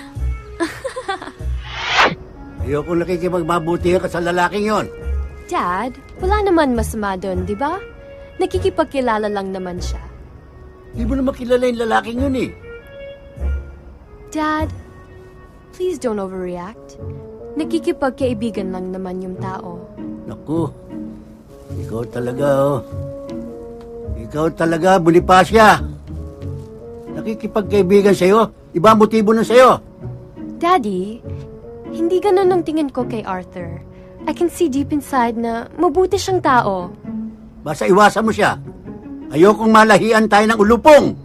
Ayoko nakikipagmabuti ka sa lalaking yon. Dad, wala naman masama doon, di ba? Nakikipagkilala lang naman siya. Di mo naman kilala yung lalaking yun eh. Dad, please don't overreact. Nakikipagkaibigan lang naman yung tao. Naku, ikaw talaga oh. Ikaw talaga, Bonifacia. Nakikipagkaibigan sa'yo. Iba ang motibo na sa'yo. Daddy, hindi ganun ang tingin ko kay Arthur. I can see deep inside na mabuti siyang tao. Basta iwasan mo siya. Ayokong malahian tayo ng ulupong.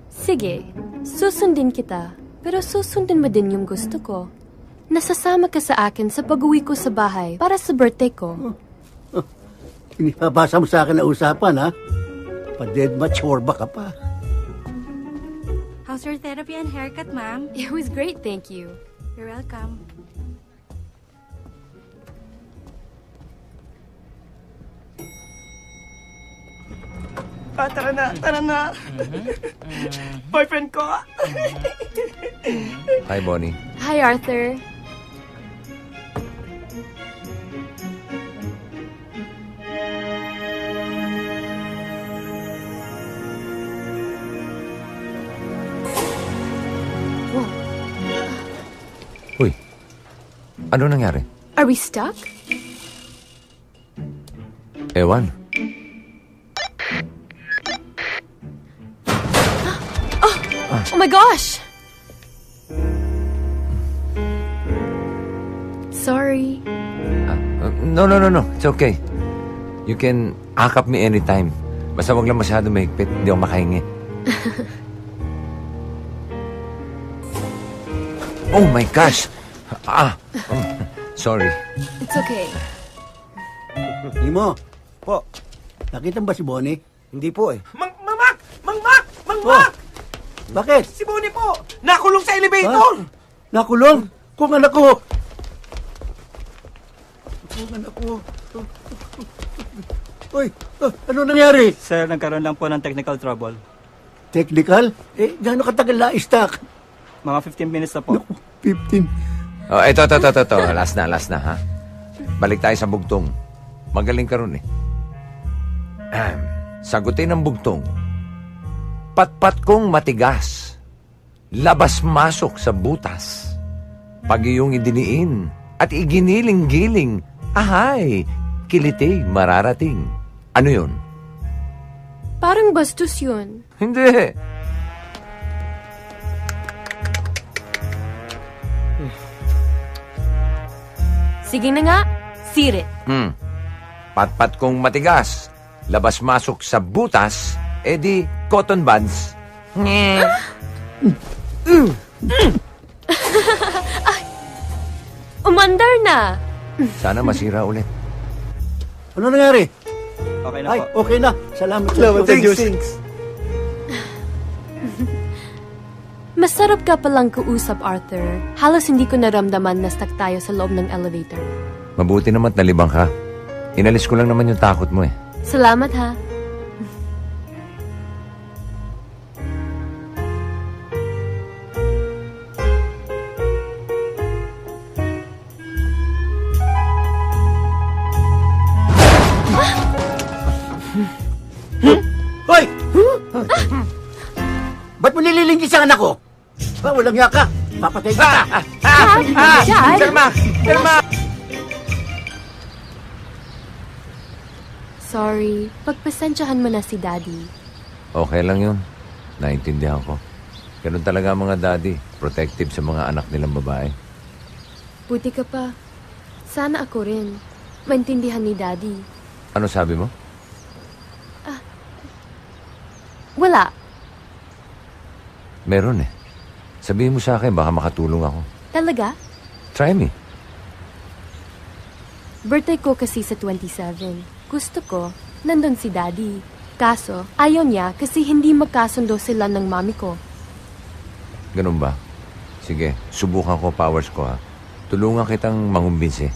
Sige, susundin kita. Pero susundin mo din yung gusto ko. Nasasama ka sa akin sa pag-uwi ko sa bahay para sa birthday ko. Inipabasa mo sa akin na usapan, ha? Pa-dead mature ka pa. How's your therapy and haircut, ma'am? It was great, thank you. You're welcome. Tara na. Boyfriend ko. Hi, Bonnie. Hi, Arthur. Uy, ano nangyari? Are we stuck? Ewan. Oh my gosh! Sorry. No. It's okay. You can akap me anytime. Basta wag lang masyado mahigpit. Hindi ako makahingi. Oh my gosh! Sorry. It's okay. Imo. Po. Nakita mo ba si Bonnie? Hindi po eh. Mang Mac! Bakit? Si Bonnie po! Nakulong sa elevator! Nakulong? Kung anak ko! Uy, ano nangyari? Sir, nagkaroon lang po ng technical trouble. Technical? Gaano katagal na stock? Mga 15 minutes na po. 15. Oh, ito. Last na, ha? Balik tayo sa bugtong. Magaling ka ron, eh. Sagutin ang bugtong. Patpat kong matigas, labas-masok sa butas. Pag iyong idiniin at iginiling-giling, ahay, kiliti mararating. Ano yun? Parang bastos yun. Hindi. Sige na nga, sirit. Patpat kong matigas, labas-masok sa butas, edi cotton buds. Ay, umandar na. Sana masira ulit. Ano nangyari? Okay na Ay, po. okay na. Salamat Salamat sa sa Diyos. Diyos. Masarap ka palang kausap, Arthur. Halos hindi ko naramdaman na stuck tayo sa loob ng elevator. Mabuti naman nalibang ka. Inalis ko lang naman yung takot mo eh. Salamat, ha? Hoy! Ba't mo nililingkis ang anak ko? Walang hiya ka. Papatay kita. Dad! Irma! Sorry. Pagpasensyahan mo na si Daddy. Okay lang yun. Naintindihan ko. Ganun talaga ang mga daddy. Protective sa mga anak nilang babae. Buti ka pa. Sana ako rin. Maintindihan ni Daddy. Ano sabi mo? Wala. Meron eh. Sabihin mo sa akin, baka makatulong ako. Talaga? Try me. Birthday ko kasi sa 27. Gusto ko, nandun si Daddy. Kaso, ayaw niya kasi hindi magkasundo sila ng mami ko. Ganun ba? Sige, subukan ko powers ko ha. Tulungan kitang mangumbinsi.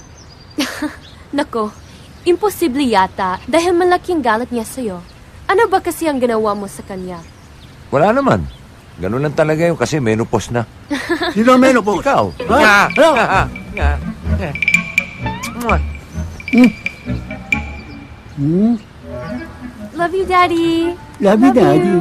Nako, imposible yata dahil malaki ang galit niya sa'yo. Ano ba kasi ang ginawa mo sa kanya? Wala naman. Ganun lang talaga yun kasi menopause na. Sino ang menopause? Ikaw. Ha? Love you, Daddy. Love you, Daddy.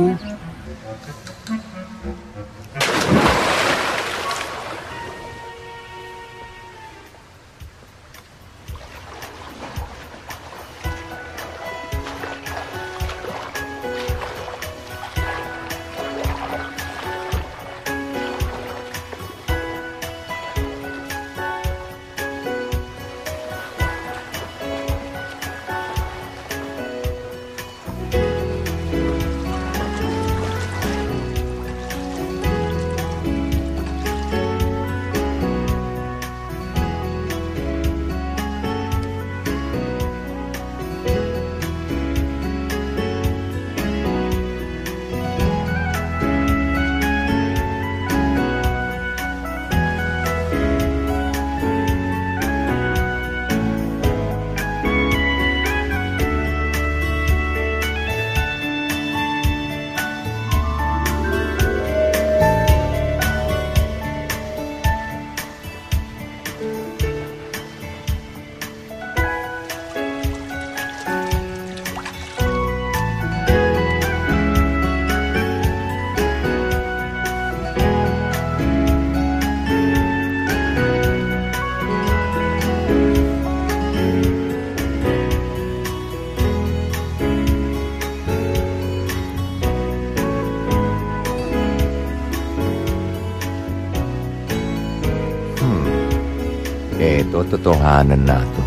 Eto, totohanan na to.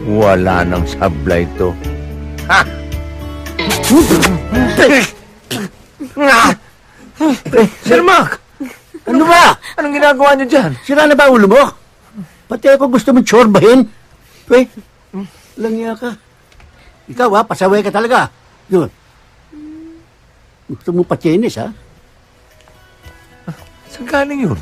Wala nang sablay to. Ha! Sir Mac! Ano ba? Anong ginagawa niyo dyan? Sira na ba ulo mo? Pati ako gusto mo tsorbahin. Langya ka. Ikaw pasaway ka talaga. Yun. Gusto mo patyenis ha? Saan galing yun?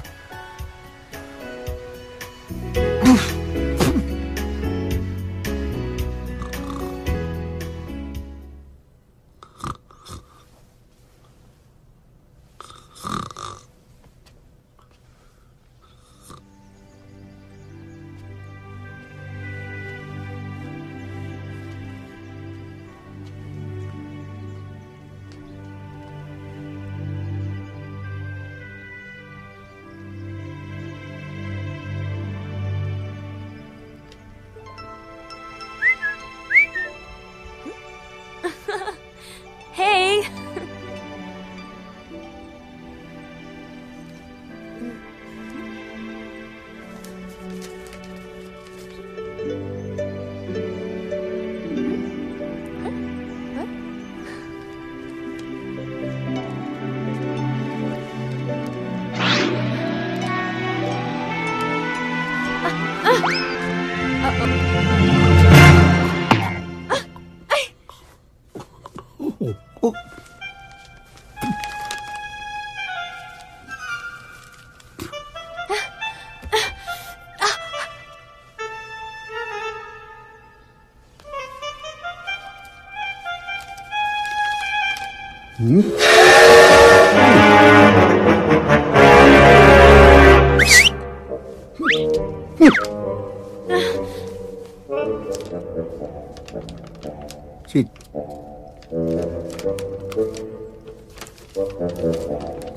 Sit.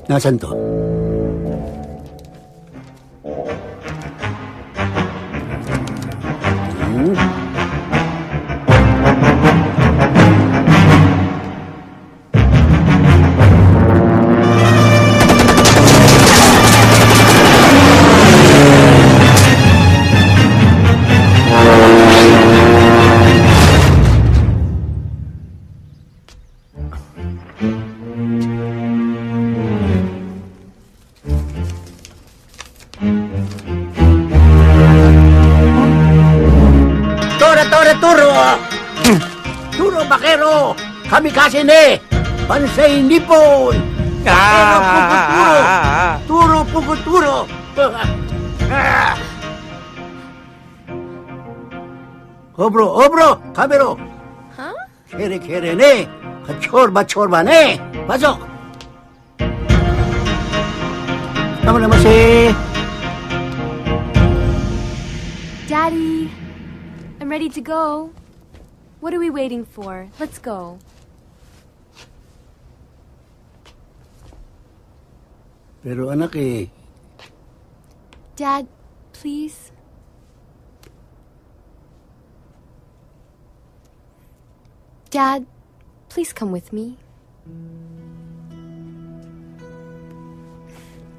Nasaan to? Turo! Turo, bakero! Kamikaze ne! Bansay Nippon! Bakero, puguturo! Turo, puguturo! Obro! Kamero! Huh? Kere ne! Chorba ne! Pasok! Naman Daddy, I'm ready to go. What are we waiting for? Let's go. Pero anak Dad, please. Dad, please come with me.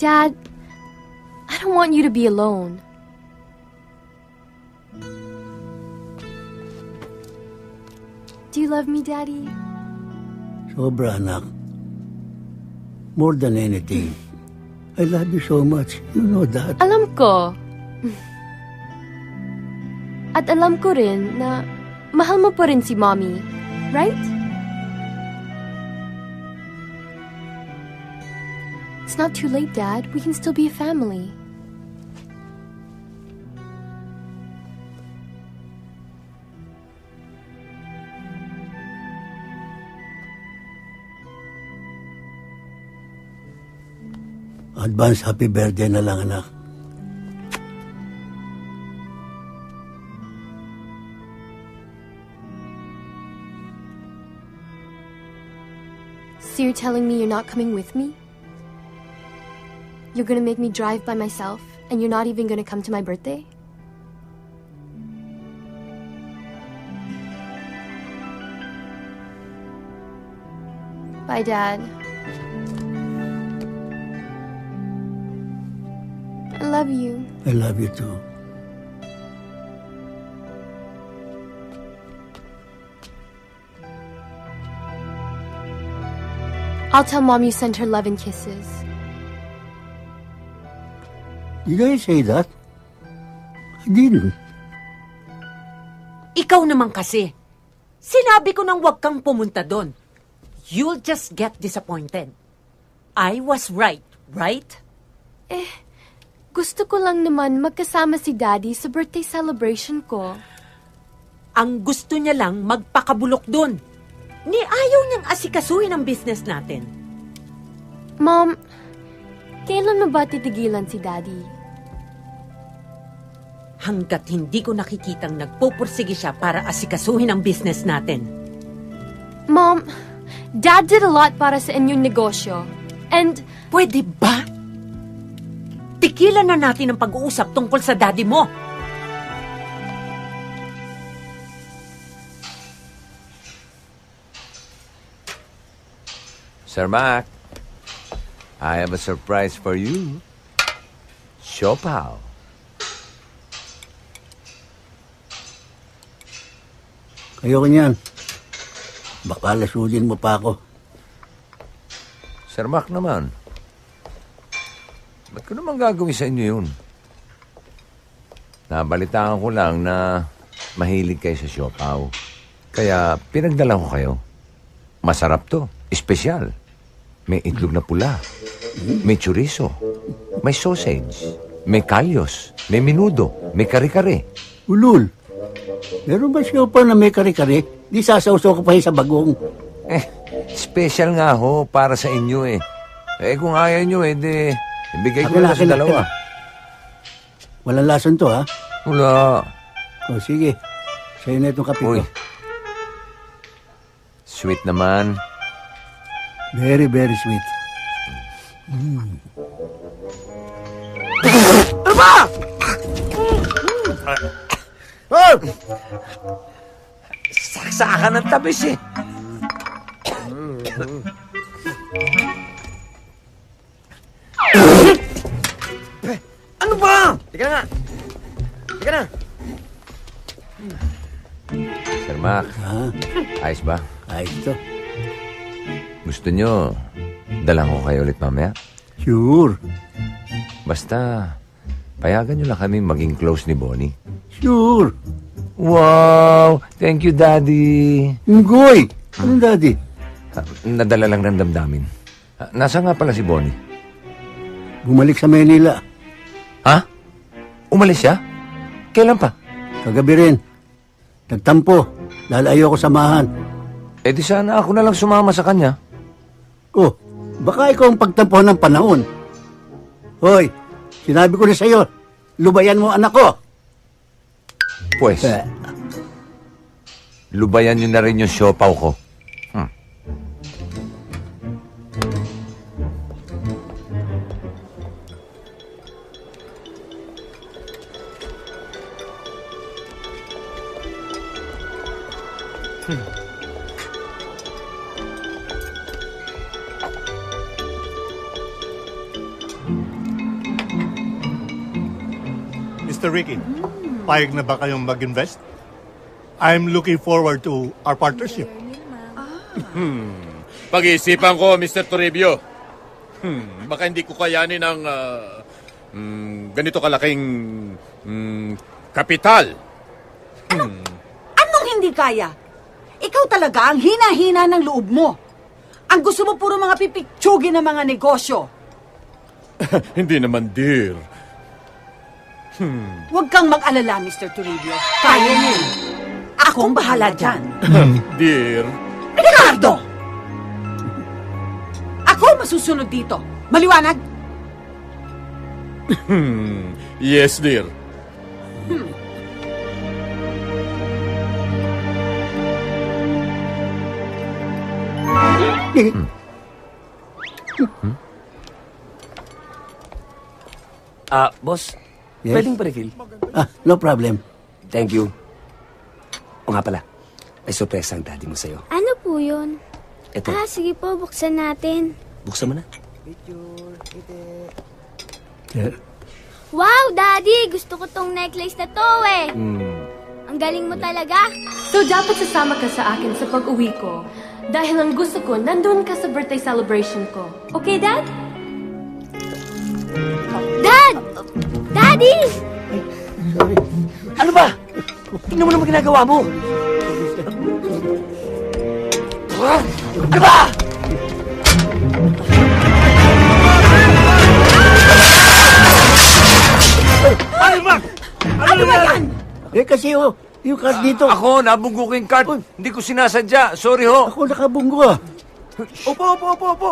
Dad, I don't want you to be alone. Do you love me, Daddy? Sobra, anak. More than anything. I love you so much. You know that. Alam ko. At alam ko rin na mahal mo pa rin si Mommy. Right? It's not too late, Dad. We can still be a family. Advance happy birthday na lang, anak. So you're telling me you're not coming with me? You're gonna make me drive by myself, and you're not even gonna come to my birthday? Bye, Dad. I love you. I love you too. I'll tell Mom you sent her love and kisses. Did I say that? I didn't. Ikaw naman kasi. Sinabi ko nang huwag kang pumunta doon. You'll just get disappointed. I was right? Gusto ko lang naman magkasama si Daddy sa birthday celebration ko. Ang gusto niya lang magpakabulok doon. Ni ayaw niyang asikasuhin ang business natin. Mom, kailan mo ba titigilan si Daddy? Hanggat hindi ko nakikitang nagpupursige siya para asikasuhin ang business natin. Mom, Dad did a lot para sa inyong negosyo. And... Pwede ba? Tigilan na natin ang pag-uusap tungkol sa daddy mo. Sir Mac, I have a surprise for you. Siopaw. Ayoko niyan. Baka lasudin mo pa ako. Sir Mac naman. Ba't ko naman gagawin sa inyo yun? Nabalitaan ko lang na mahilig kayo sa siopaw. Kaya pinagdala ko kayo. Masarap to. Espesyal. May itlog na pula. May chorizo. May sausage. May kalyos. May minudo. May kare-kare. Ulul. Meron ba siopaw na may kare-kare? Di sasawsaw ko pa sa bagong. special nga ho para sa inyo eh. Eh kung ayaw nyo di ibigay ko na sa dalawa. Walang lason to, ha? Wala. O, sige. Sa'yo na itong kape ko. Sweet naman. Very, very sweet. Ano ba? Oh! Saksakan ng tabis eh. Ano ba? Teka na nga. Teka na. Sir Mac, ayos ba? Ayos to. Gusto nyo, dalang ko kayo ulit mamaya? Sure. Basta, payagan nyo lang kami maging close ni Bonnie. Sure. Wow! Thank you, Daddy. Ngoy! Anong Daddy? Nadala lang ng damdamin. Nasa nga pala si Bonnie? Bumalik sa Manila. Ha? Umalis siya? Kailan pa? Kagabi rin. Nagtampo. Dahil ayoko samahan. Eh di sana ako na lang sumama sa kanya. Oh, baka ikaw ang pagtampuhan ng panahon. Hoy, sinabi ko na sa'yo, lubayan mo anak ko. Pues, lubayan nyo na rin yung siopaw ko. Mr. Ricky, payag na ba kayong mag-invest? I'm looking forward to our partnership. Pag-iisipan ko, Mr. Toribio. Baka hindi ko kayanin ang ganito kalaking kapital. Anong hindi kaya? Ikaw talaga ang hina-hina ng loob mo. Ang gusto mo puro mga pipitsugin ng mga negosyo. Hindi naman, dear. Huwag kang mag-alala, Mr. Toribio. Kaya niyo. Akong bahala dyan. Dear. Ricardo! Ako masusunod dito. Maliwanag? Yes, dear. Boss, Yes? pwedeng pa-refill? No problem. Thank you. O nga pala, may surprise ang daddy mo sa'yo. Ano po yun? Ito. Sige po, buksan natin. Buksan mo na. Wow, Daddy! Gusto ko tong necklace na to eh. Ang galing mo talaga. So, dapat sasama ka sa akin sa pag-uwi ko. Dahil ang gusto ko, nandun ka sa birthday celebration ko. Okay, Dad? Dad! Daddy! Ano ba? Tingnan mo naman ginagawa mo. Ano ba? Ano ba? Ano ba yan? Eh kasi yung card dito. Ako, nabunggo ko yung card. Hindi ko sinasadya. Sorry ho. Ako nakabunggo. Opo.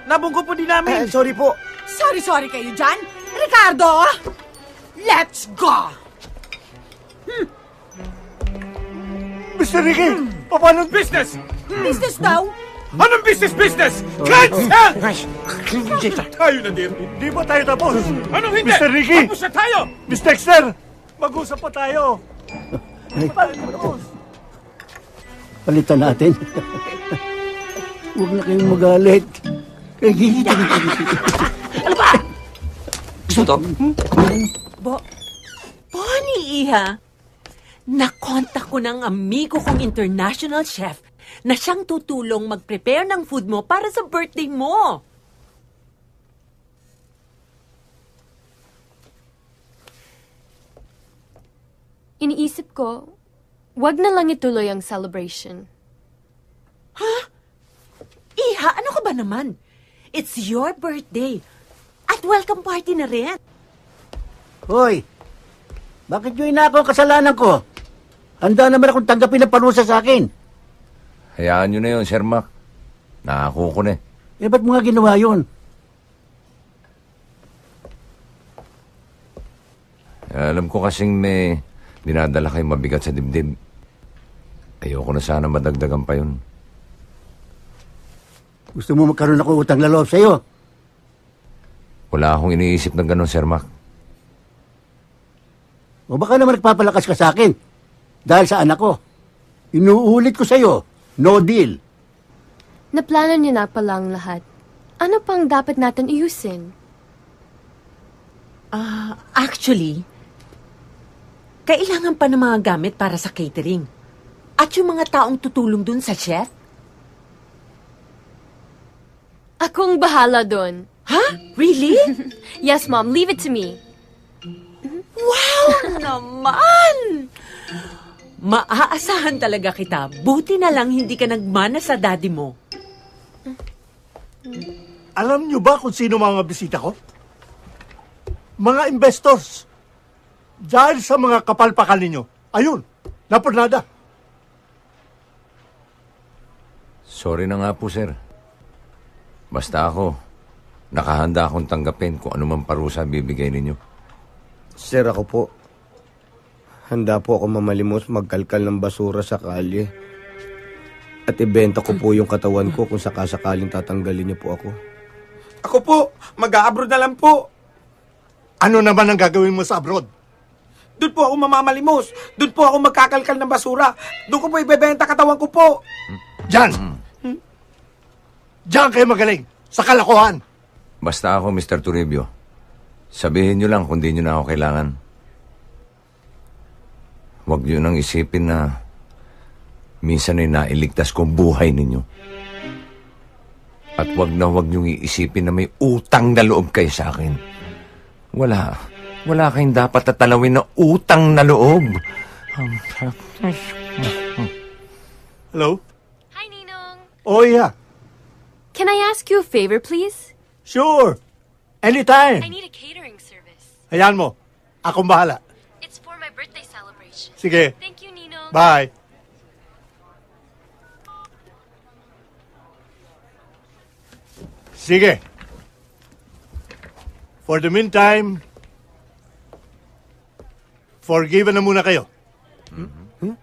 Nabunggo po din namin. Sorry po. Sorry kayo dyan. Ricardo! Let's go! Mr. Ricky, paano Business! Business daw? Anong business? Cancel! Tayo na, dear. Hindi ba tayo tapos? Anong hindi? Mr. Ricky! Tapos na tayo! Miss Dexter! Mag-usap pa tayo! Palitan natin. Huwag na kayong magalit. Ano ba? Gusto to? Bonnie, Iha. Nakontak ko ng amigo kong international chef na siyang tutulong mag-prepare ng food mo para sa birthday mo. Iniisip ko, wag na lang ituloy ang celebration. Ha? Iha, ano ka ba naman? It's your birthday. At welcome party na rin. Hoy, bakit nyo inako ang kasalanan ko? Handa naman akong tanggapin ang parusa sa akin. Hayaan nyo na yun, Sir Mac. Nakako ko na eh. Eh, ba't mo nga ginawa yun? Alam ko kasing may dinadala kayo mabigat sa dibdib. Ayoko na sana madagdagan pa yun. Gusto mo magkaroon ako utang na loob sa'yo? Wala akong iniisip ng ganun, Sir Mac. O baka naman nagpapalakas ka sa akin dahil sa anak ko. Inuulit ko sa'yo, no deal. Naplano niyo na palang lahat. Ano pang dapat natin iusin? Actually, kailangan pa ng mga gamit para sa catering. At yung mga taong tutulong dun sa chef. Akong bahala doon. Ha? Really? Yes, Mom. Leave it to me. Wow naman! Maaasahan talaga kita. Buti na lang hindi ka nagmana sa daddy mo. Alam niyo ba kung sino mga bisita ko? Mga investors. Dahil sa mga kapalpakan ninyo. Ayun, napunada. Sorry na nga po, sir. Basta ako, nakahanda akong tanggapin kung anumang parusa bibigay ninyo. Sir, ako po. Handa po ako mamalimos magkalkal ng basura sa kalye. At ibenta ko po yung katawan ko kung sakasakaling tatanggalin niyo po ako. Ako po, mag-a-abroad na lang po. Ano naman ang gagawin mo sa abroad? Doon po ako mamamalimos. Doon po ako magkakalkal ng basura. Doon ko po ibebenta katawan ko po. Diyan! Diyan kayo magaling! Sa kalokohan! Basta ako, Mr. Toribio. Sabihin nyo lang kung di nyo na ako kailangan. Huwag nyo nang isipin na minsan ay nailigtas ko ang buhay ninyo. At huwag nyong iisipin na may utang na loob kayo sa akin. Wala kayong dapat tatalawin na utang na loob. Hello? Hi, Ninong. Oh, yeah. Can I ask you a favor, please? Sure. Anytime. I need a catering service. Hayaan mo. Akong bahala. It's for my birthday celebration. Sige. Thank you, Ninong. Bye. Sige. For the meantime, forgiven na muna kayo.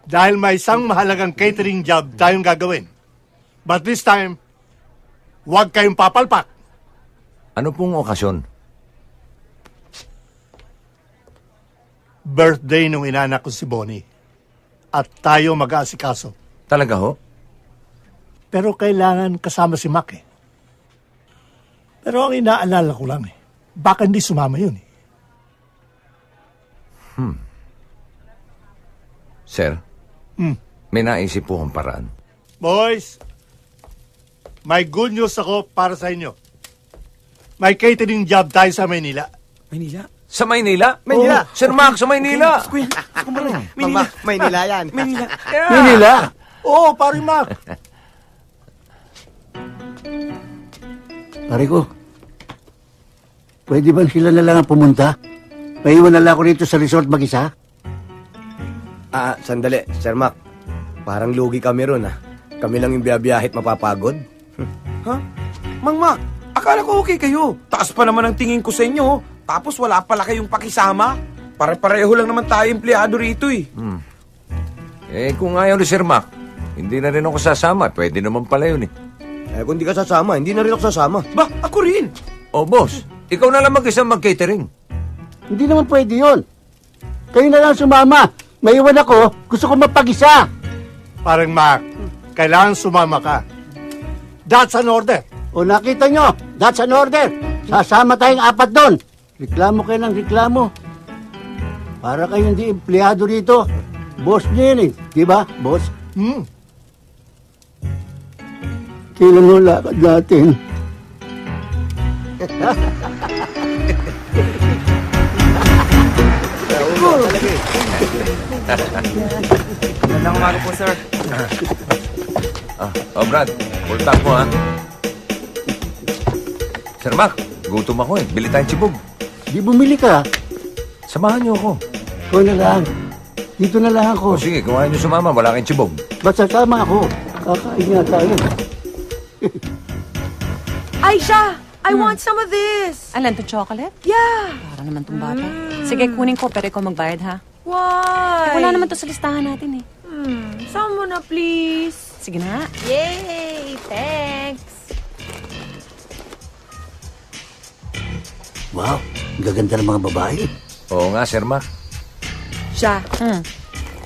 Dahil may isang mahalagang catering job tayong gagawin. But this time, huwag kayong papalpak. Ano pong okasyon? Birthday nung inanak ko si Bonnie. At tayo mag-aasikaso. Talaga ho? Pero kailangan kasama si Mac eh. Pero ang inaalala ko lang eh, baka hindi sumama yun eh. Sir, may naisip po akong paraan. Boys, may good news ako para sa inyo. May catering job tayo sa Maynila. Maynila? Sa Maynila? Maynila. Oh, Sir Mac, sa Maynila. Kuya, Maynila. Maynila yan. Maynila. Maynila? Oo, pare Mac. Pare ko, pwede ba sila na lang ang pumunta? Maiwan na lang ako rito sa resort mag-isa? Sandali, Sir Mac. Parang lugi kami ron, Kami lang yung biyabiyahit mapapagod. Ha? Mang Mac, akala ko okay kayo. Taas pa naman ang tingin ko sa inyo. Tapos wala pala kayong pakisama. Pare-pareho lang naman tayo empleyado rito eh. Kung ayaw ni Sir Mac, hindi na rin ako sasama. Pwede naman pala yun eh. Kung di ka sasama, hindi na rin ako sasama. Ba, ako rin. Oh, boss, ikaw na lang mag-isa mag-catering. Hindi naman pwede yun. Kayo na lang sumama. Maiwan ako, gusto ko mapag-isa. Parang Mac, kailangan sumama ka. That's an order. O nakita nyo, that's an order. Sasama tayong 4 doon. Reklamo kayo ng reklamo. Para kayong hindi empleyado rito. Boss nyo yun eh. Di ba, boss? Kailan mo lakad natin? Magandang umaga po, sir. Brad, full tank mo, Sir Mac, gutom ako eh. Bili tayong tsibog. Di bumili ka. Samahan niyo ako. Ikaw na lang. Dito na lang ako. Sige, kung ayaw niyo sumama, wala kayong tsibog. Basta sama ako. Kakain nga tayo. Aisha, I want some of this. Alan, to chocolate? Yeah. Para naman tong bata. Sige, kunin ko, pero ikaw magbayad, ha? Why? Wala naman to sa listahan natin, eh. Sama mo na, please. Sige na. Yay! Thanks. Wow, ang gaganda ng mga babae. Oo nga, Sir Mac. Siya,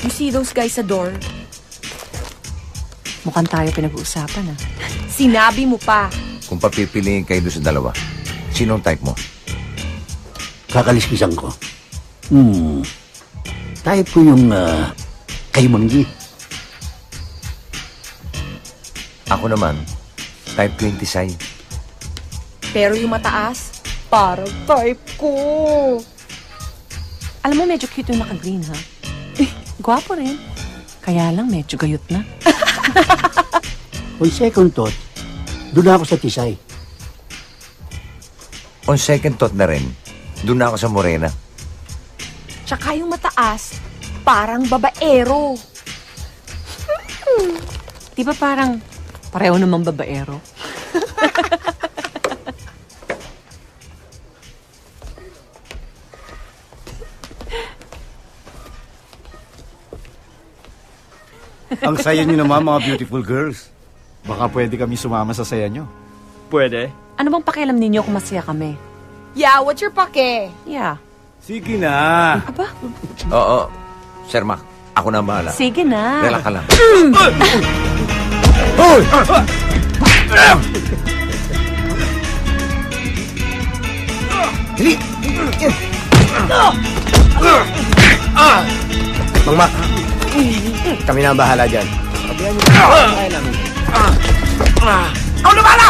you see those guys sa door? Mukhang tayo pinag-uusapan, ha? Sinabi mo pa. Kung papipiliin kayo doon sa dalawa, sinong type mo? Kakaliskisan ko. Type ko yung kay Manggi. Ako naman, type 26. Pero yung mataas, parang type ko. Alam mo, medyo cute yung naka-green, ha? Gwapo rin. Kaya lang, medyo gayot na. On second thought, doon ako sa Tisay. On second thought na rin, doon ako sa Morena. Tsaka yung mataas, parang babaero. Di ba parang pareho namang babaero? Ang saya niyo naman, mga beautiful girls. Baka pwede kami sumama sa saya niyo. Pwede. Ano bang pakialam ninyo kung masaya kami? Yeah, what's your pake? Yeah. Sige na. Aba? Oo, Sir Mac, ako na ang bahala. Sige na. Relax ka lang. Hoy! Dali! Mang Mac, kami na ang bahala dyan. Sabihan niyo na kaya namin. Ako na bala!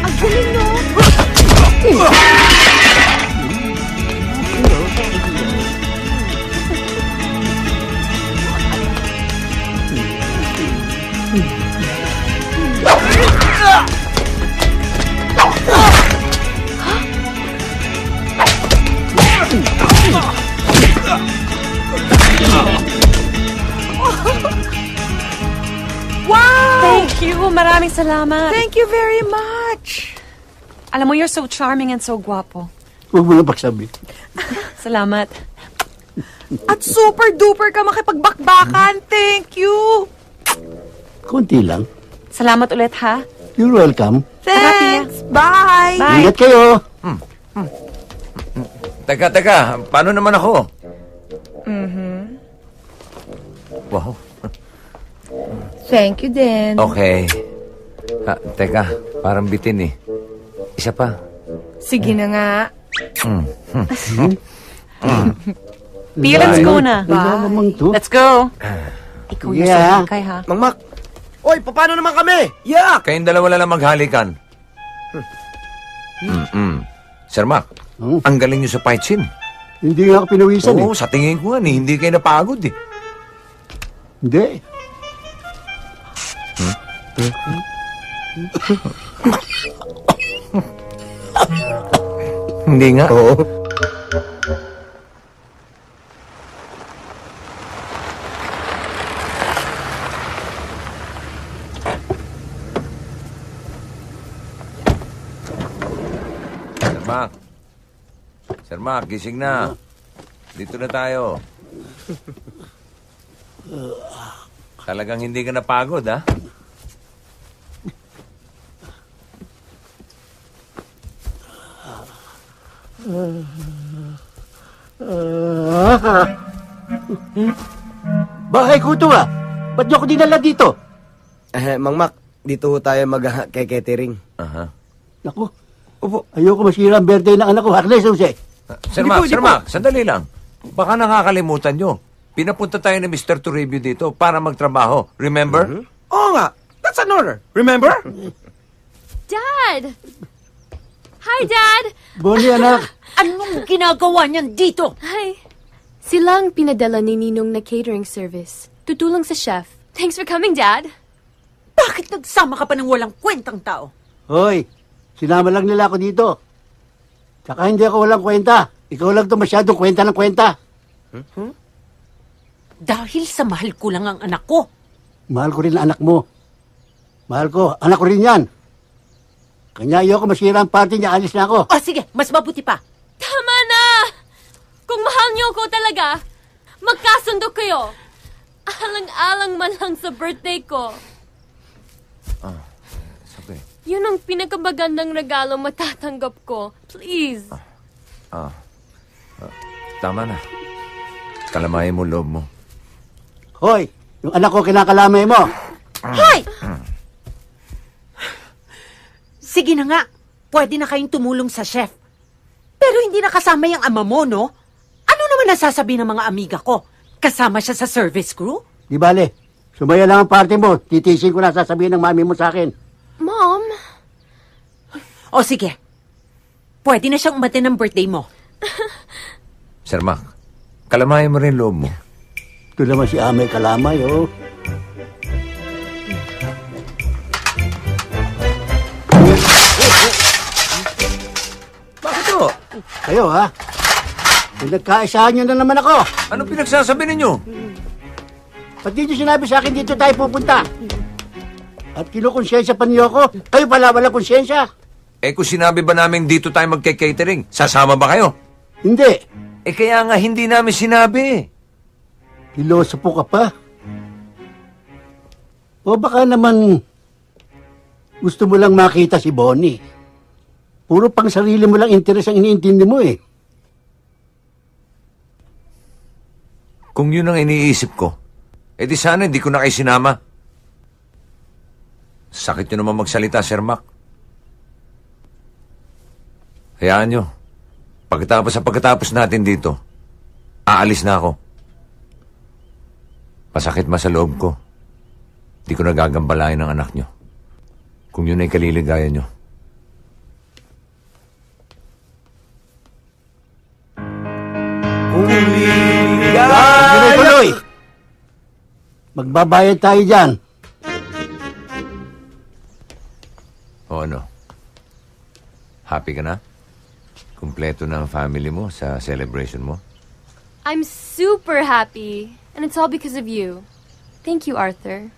Ang galing, no? Wow! Thank you. Maraming salamat. Thank you very much. Alam mo, you're so charming and so guwapo. Huwag mo na pagsabi. Salamat. At super duper ka makipagbakbakan. Thank you. Konti lang. Salamat ulit, ha? You're welcome. Thanks. Bye. Ingat kayo. Teka, paano naman ako? Wow. Thank you din. Okay. Teka, parang bitin eh. Isa pa. Sige na nga. Pia, let's go na. Let's go. Ikaw yung sakay, ha? Mang Mac, oy, paano naman kami? Yeah! Kayong dalawa lang maghalikan. Sir Mac, ang galing nyo sa fight scene. Hindi nga ako pinawisan Oo, sa tingin ko nga hindi kayo napagod eh. Hindi. Hindi nga. Oo. Sir Mac, gising na. Dito na tayo. Talagang hindi ka napagod, ha? Bahay ko ito ah. Ba't niyo ako dinala dito? Mang Mac, dito ho tayo mag-catering. Aha. Naku, ayoko masira ang birthday ng anak ko. Harness, Jose. Sir Mac, sandali lang. Baka nakakalimutan nyo. Pinapunta tayo ni Mr. Toribio dito para magtrabaho. Remember? Oo nga. That's an order. Remember? Dad! Hi, Dad! Bonnie, anak. Anong ginagawa niyan dito? Hi. Sila ang pinadala ni Ninong na catering service. Tutulong sa chef. Thanks for coming, Dad. Bakit nagsama ka pa ng walang kwentang tao? Hoy, sinama lang nila ako dito. Tsaka hindi ako walang kwenta. Ikaw lang to masyadong kwenta ng kwenta. Dahil sa mahal ko lang ang anak ko. Mahal ko rin ang anak mo. Mahal ko, anak ko rin yan. Kanya ayoko masira ang party niya, alis na ako. O sige, mas mabuti pa. Tama na! Kung mahal niyo ko talaga, magkasundo kayo. Alang-alang man lang sa birthday ko. Sabi. Yun ang pinakamagandang regalo matatanggap ko. Please. Tama na. Kalamayin mo loob mo. Hoy, yung anak ko kinakalamay mo. Hoy! Sige na nga, pwede na kayong tumulong sa chef. Pero hindi nakasama yung ama mo, no? Ano naman nasasabi ng mga amiga ko? Kasama siya sa service crew? Di bale, sumaya lang ang party mo. Titisin ko na sasabihin ng mami mo sa akin. Mom? O sige, pwede na siyang umatin ng birthday mo. Sir Mac, kalamayin mo rin loob mo. Ito naman si Amay Kalamay, oh. Bakit to? Kayo, ha? Pinagkaisahan nyo na naman ako. Anong pinagsasabi ninyo? Ba't di nyo sinabi sa akin dito tayo pupunta? At kinukonsensya pa niyo ako? Kayo pala wala konsensya? Kung sinabi ba namin dito tayo magke-catering, sasama ba kayo? Hindi. Kaya nga hindi namin sinabi. Pilosopo ka pa? O baka naman gusto mo lang makita si Bonnie. Puro pang sarili mo lang interes ang iniintindi mo eh. Kung yun ang iniisip ko, di sana hindi ko na kayo sinama. Sakit nyo naman magsalita, Sir Mac. Hayaan nyo. Pagkatapos natin dito, aalis na ako. Masakit ma sa loob ko. Di ko nagagambalain ng anak nyo. Kung yun ay kaliligayan nyo. Tuloy! Magbabayad tayo dyan. O ano? Happy ka na? Kumpleto na ang family mo sa celebration mo? I'm super happy. And it's all because of you. Thank you, Arthur.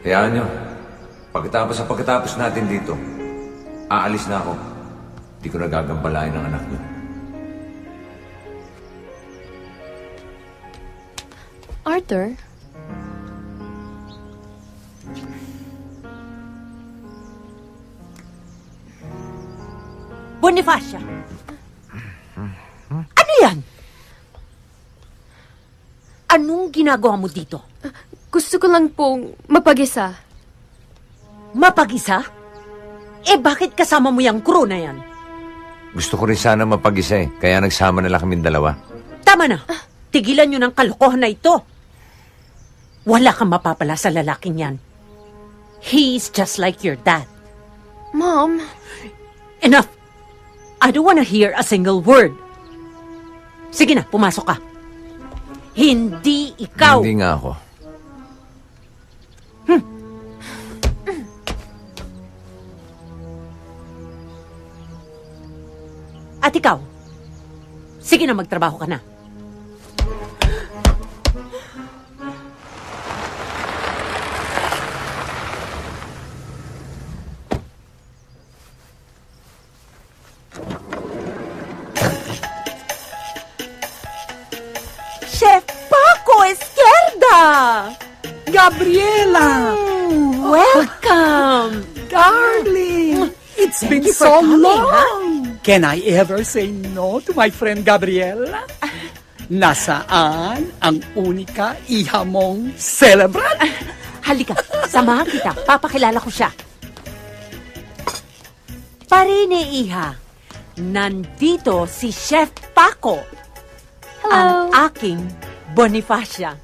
Hayaan nyo. Pagkatapos natin dito, aalis na ako. Di ko nagagambalain ng anak nyo. Arthur? Bonifacia! Ano yan? Anong ginagawa mo dito? Gusto ko lang pong mapag-isa. Mapag-isa? Bakit kasama mo yung crew na yan? Gusto ko rin sana mapag-isa kaya nagsama na lang kaming dalawa. Tama na. Tigilan nyo ng kalokohan na ito. Wala kang mapapala sa lalaking yan. He's just like your dad. Mom? Enough! I don't want to hear a single word. Sige na, pumasok ka. Hindi ikaw. Hindi nga ako. At ikaw, sige na magtrabaho ka na. Chef Paco Izquierda! Gabriela! Welcome! Darling! It's been you for so coming, long! Can I ever say no to my friend Gabriela? Nasaan ang unika iha mong celebrant? Halika, samahan kita. Papakilala ko siya. Parine, iha. Nandito si Chef Paco. Hello. Ang aking Bonifacia.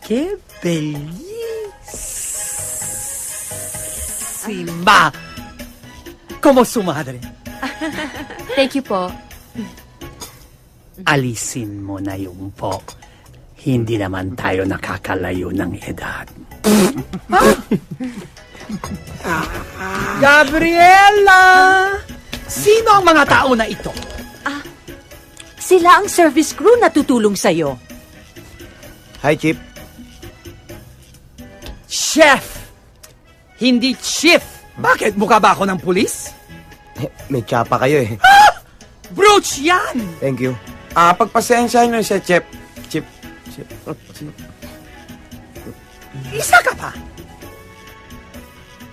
Que bellísima. Como su madre. Thank you po. Alisin mo na yung po. Hindi naman tayo nakakalayo ng edad. Gabriela! Sino ang mga tao na ito? Sila ang service crew na tutulong sa'yo. Hi, Chip. Chef! Hindi chief! Bakit? Mukha ba ako ng pulis? May tsapa kayo eh. Brooch yan! Thank you. Pagpasensyahan nyo siya, Chip. Chip. Isa ka pa?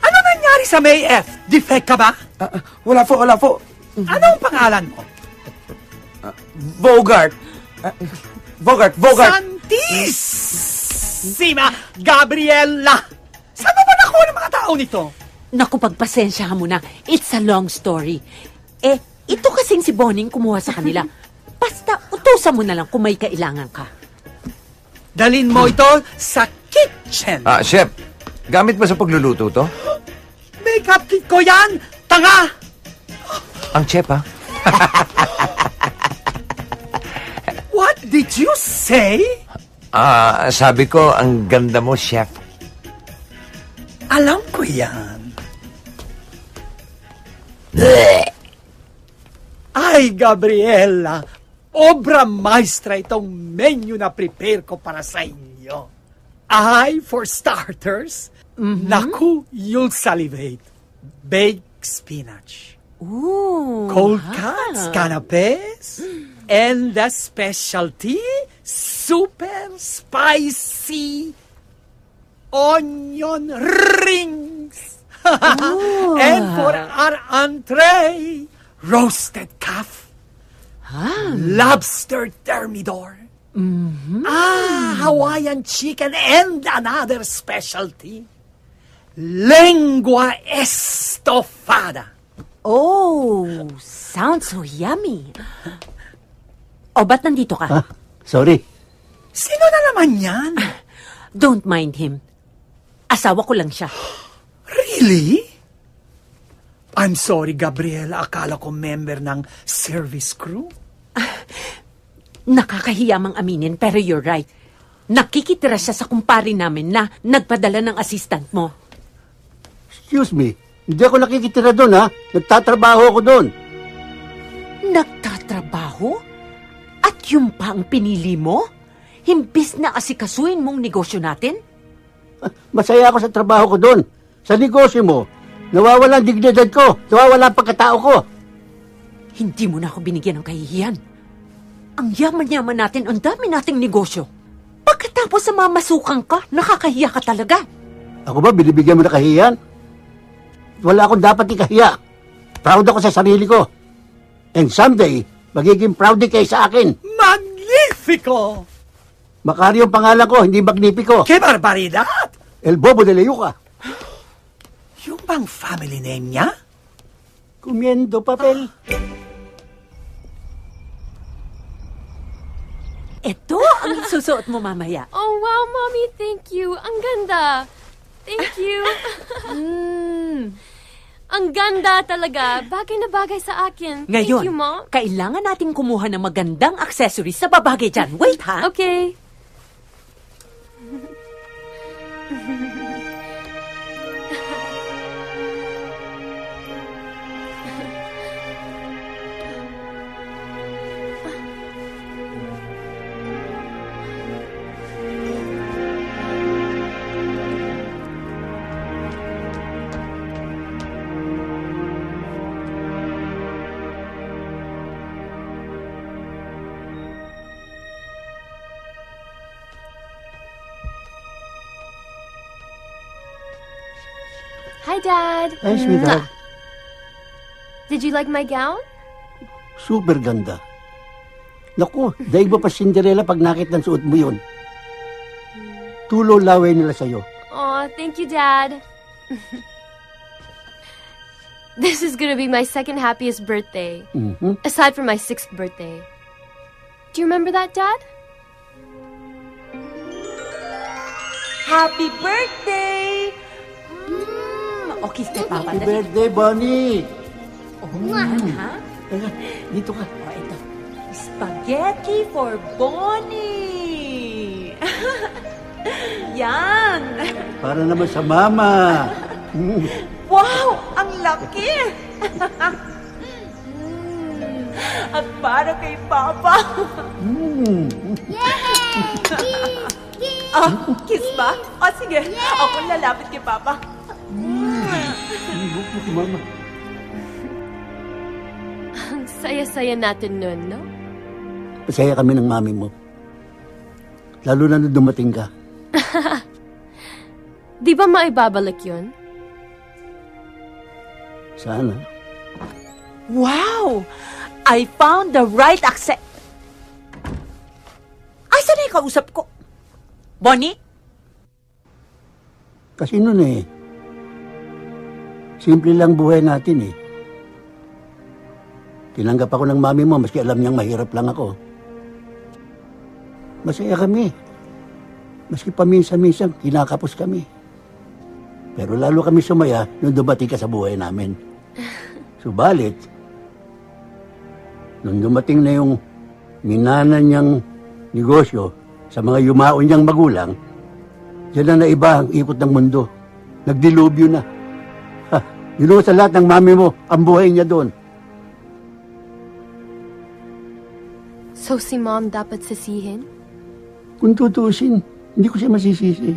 Ano nangyari sa May F? Defect ka ba? Wala po. Anong pangalan mo? Bogart. Bogart. Santissima Gabriela! Saan mo ba nakuha ng mga tao nito? Naku, pagpasensyahan mo na. It's a long story. Ito kasing si Boning kumuha sa kanila. Basta, utusan mo na lang kung may kailangan ka. Dalin mo ito sa kitchen. Chef, gamit ba sa pagluluto to? Makeup kit ko yan! Tanga! Ang chef, ha? What did you say? Sabi ko, ang ganda mo, chef. Alam ko yan. Ay, Gabriela, obra maestra itong menu na prepare ko para sa inyo. Ay, for starters, naku, you'll salivate. Baked spinach. Ooh. Cold cuts, canapes, and the specialty, super spicy onion rings. And for our entree, roasted calf, lobster thermidor, Hawaiian chicken, and another specialty, lengua estofada. Oh, sounds so yummy. Ba't nandito ka? Sorry. Sino na naman yan? Don't mind him. Asawa ko lang siya. Really? I'm sorry, Gabriela. Akala ko member ng service crew. Nakakahiya mang aminin, pero you're right. Nakikitira siya sa kumpare namin na nagpadala ng assistant mo. Excuse me. Hindi ako nakikitira doon, ha? Nagtatrabaho ako doon. Nagtatrabaho? At yung pa ang pinili mo? Himbis na asikasuin mong negosyo natin? Masaya ako sa trabaho ko doon. Sa negosyo mo, nawawala ang dignidad ko. Nawawala ang pagkatao ko. Hindi mo na ako binigyan ng kahihiyan. Ang yaman-yaman natin, ang dami nating negosyo. Pagkatapos sa mamasukan ka, nakakahiya ka talaga. Ako ba, binibigyan mo na kahihiyan? Wala akong dapat ikahiya. Proud ako sa sarili ko. And someday, magiging proud din kayo sa akin. Magnifico! Macario ang pangalan ko, hindi Magnifico. ¡Qué barbaridad! El Bobo de Leyuca. Yung bang family name niya? Comiendo papel. Ito ang susuot mo mamaya. Oh, wow, Mommy. Thank you. Ang ganda. Thank you. Ang ganda talaga. Bagay na bagay sa akin. Ngayon, Thank you, Mom. kailangan natin kumuha ng magandang accessories sa babagay dyan. Wait, ha? Okay. Hi, Dad. Ay, sweetheart. Did you like my gown? Super ganda. Naku, daig mo pa Cinderella pag nakit ng suot mo yun. Tulo laway nila sa'yo. Aw, thank you, Dad. This is gonna be my second happiest birthday. Aside from my 6th birthday. Do you remember that, Dad? Happy birthday! O, kiss kay Papa. Happy birthday, Bonnie! Ha? Dito ka. O, ito. Spaghetti for Bonnie! Yan! Para naman sa mama. Wow! Ang laki! At para kay Papa. Kiss ba? O, sige. Ako lalapit kay Papa. Mama. Ang saya-saya natin nun, no? Masaya kami ng mami mo. Lalo na nung dumating ka. Di ba maibabalik yun? Sana. Wow! I found the right accent. Asa na yung kausap ko? Bonnie? Kasi nun simple lang buhay natin Tinanggap ako ng mami mo, maski alam niyang mahirap lang ako. Masaya kami. Maski paminsan-minsan, kinakapos kami. Pero lalo kami sumaya nung dumating ka sa buhay namin. Subalit, nung dumating na yung minana niyang negosyo sa mga yumaon niyang magulang, diyan na naiba ang ikot ng mundo. Nagdilubyo na. Yun sa lahat ng mami mo, ang buhay niya doon. So si Mom dapat sisihin? Kung tutuusin, hindi ko siya masisisi.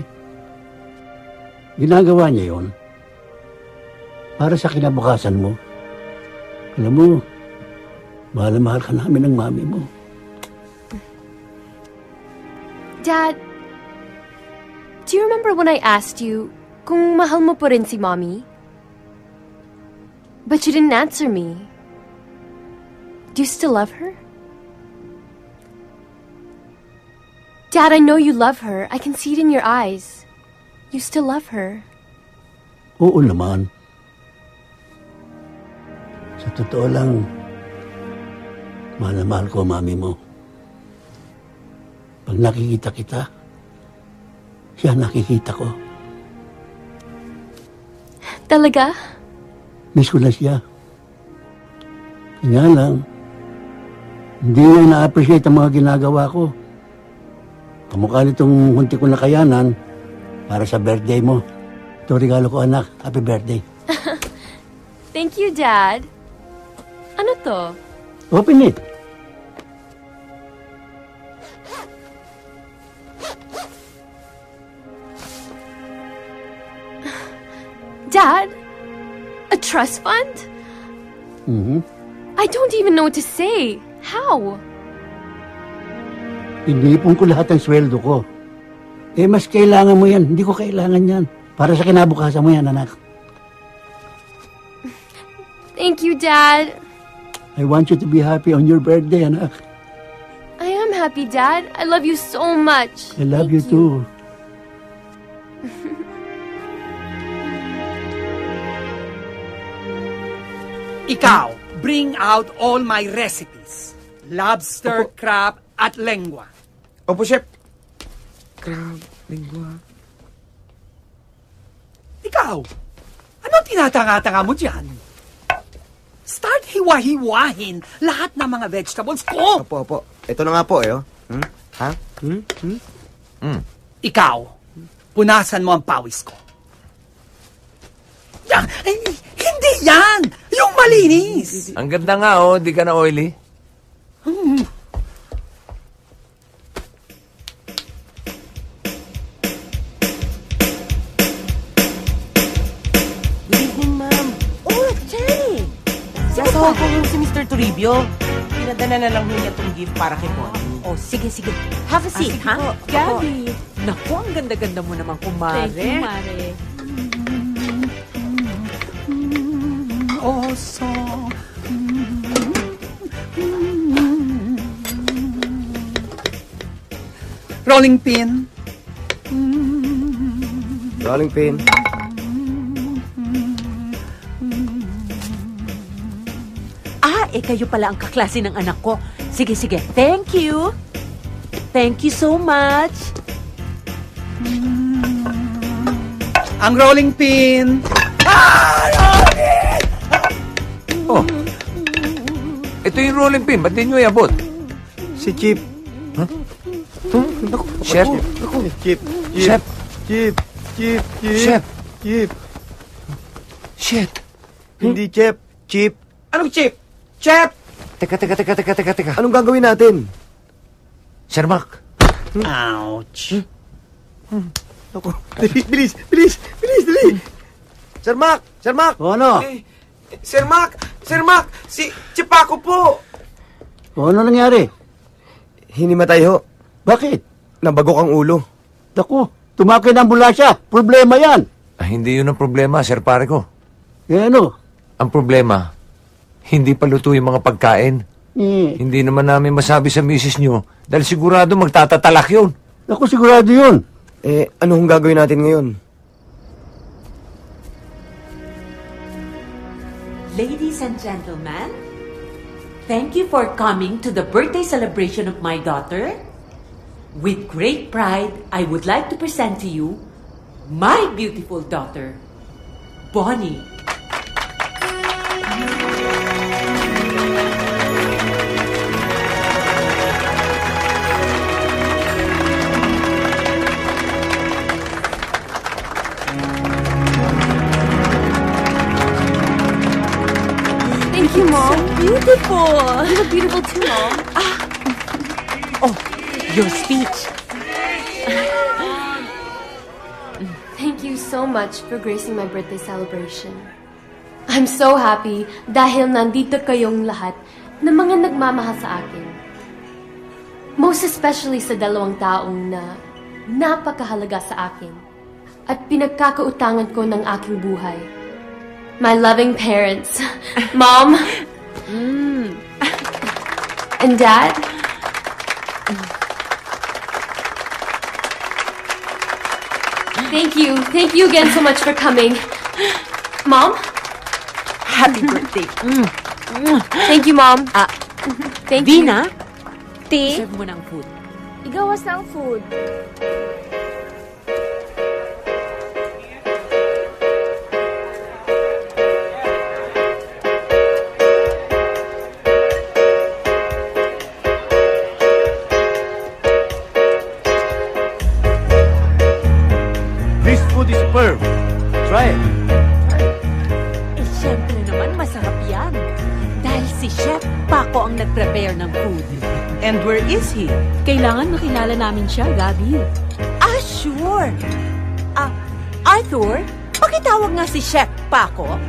Ginagawa niya yon para sa kinabukasan mo. Alam mo, mahal na mahal ka namin ng mami mo. Dad, do you remember when I asked you kung mahal mo pa rin si Mommy? But you didn't answer me. Do you still love her? Dad, I know you love her. I can see it in your eyes. You still love her. Oo naman. Sa totoo lang, mahal na mahal ko mami mo. Pag nakikita kita, siya nakikita ko. Talaga? Miss ko na siya. Kaya lang, hindi niya na-appreciate ang mga ginagawa ko. Kamukha nitong hunti ko na kayanan para sa birthday mo. Ito regalo ko, anak. Happy birthday. Thank you, Dad. Ano to? Open it. Dad? A trust fund? Mm-hmm. I don't even know what to say. How? Inipon ko lahat ng sweldo ko. Mas kailangan mo yan. Hindi ko kailangan yan. Para sa kinabukasan mo yan, anak. Thank you, Dad. I want you to be happy on your birthday, anak. I am happy, Dad. I love you so much. I love you too. Ikaw, bring out all my recipes. Lobster, crab, at lengua. Opo, Chef. Crab, lingua. Ikaw, anong tinatanga-tanga mo dyan? Start hiwa-hiwahin lahat ng mga vegetables ko. Opo. Ito na nga po, Ha? Ikaw, punasan mo ang pawis ko. Yan! Ay, hindi yan! Yung malinis! Ang ganda nga, di ka na oily. Tawag ko si Mr. Toribio. Pinadala na lang niya itong gift para kay Bonnie. Oh, sige. Have a seat, ha? Gabi. Naku, ang ganda-ganda mo naman, kumare. Thank you, Mare. Oso. Rolling pin. Rolling pin. Kayo pala ang kaklase ng anak ko. Sige. Thank you. Thank you so much. ang rolling pin. Oh. Ito yung rolling pin. Ba't di nyo iabot? Si Chip. Chef? Chip. Chef? Chip. Chef? Chip. Shit. Hindi Chip. Chip. Anong chip? Chef! Teka. Anong gagawin natin? Sir Mac. Ouch. Ako. Bilis. Sir Mac! O ano? Sir Mac, si Chipako po. O ano nangyari? Hinimatay ho. Bakit? Nabagok ang ulo. Naku, tumakay ng ambulansya. Problema yan. Hindi yun ang problema, Sir Pare ko. Ano? Ang problema, hindi pa luto yung mga pagkain. Hindi naman namin masabi sa misis nyo dahil sigurado magtatatalak yun. Naku, sigurado yun. Anong gagawin natin ngayon? Ladies and gentlemen, thank you for coming to the birthday celebration of my daughter. With great pride, I would like to present to you my beautiful daughter, Bonnie. Thank you, Mom. So beautiful. You look beautiful too, Mom. Oh, your speech. Thank you so much for gracing my birthday celebration. I'm so happy dahil nandito kayong lahat na mga nagmamahal sa akin. Most especially sa dalawang taong na napakahalaga sa akin at pinagkakautangan ko ng aking buhay. My loving parents, Mom, and Dad. Thank you again so much for coming. Mom? Happy birthday. Thank you, Mom. Thank you. Vina? Ti? Serve mo ng food. Igawas ng food. This food is superb. Try it. Siyempre naman, masarap yan. Dahil si Chef Paco ang nag-prepare ng food. And where is he? Kailangan makilala namin siya, Gabi. Sure. Arthur, pakitawag nga si Chef Paco.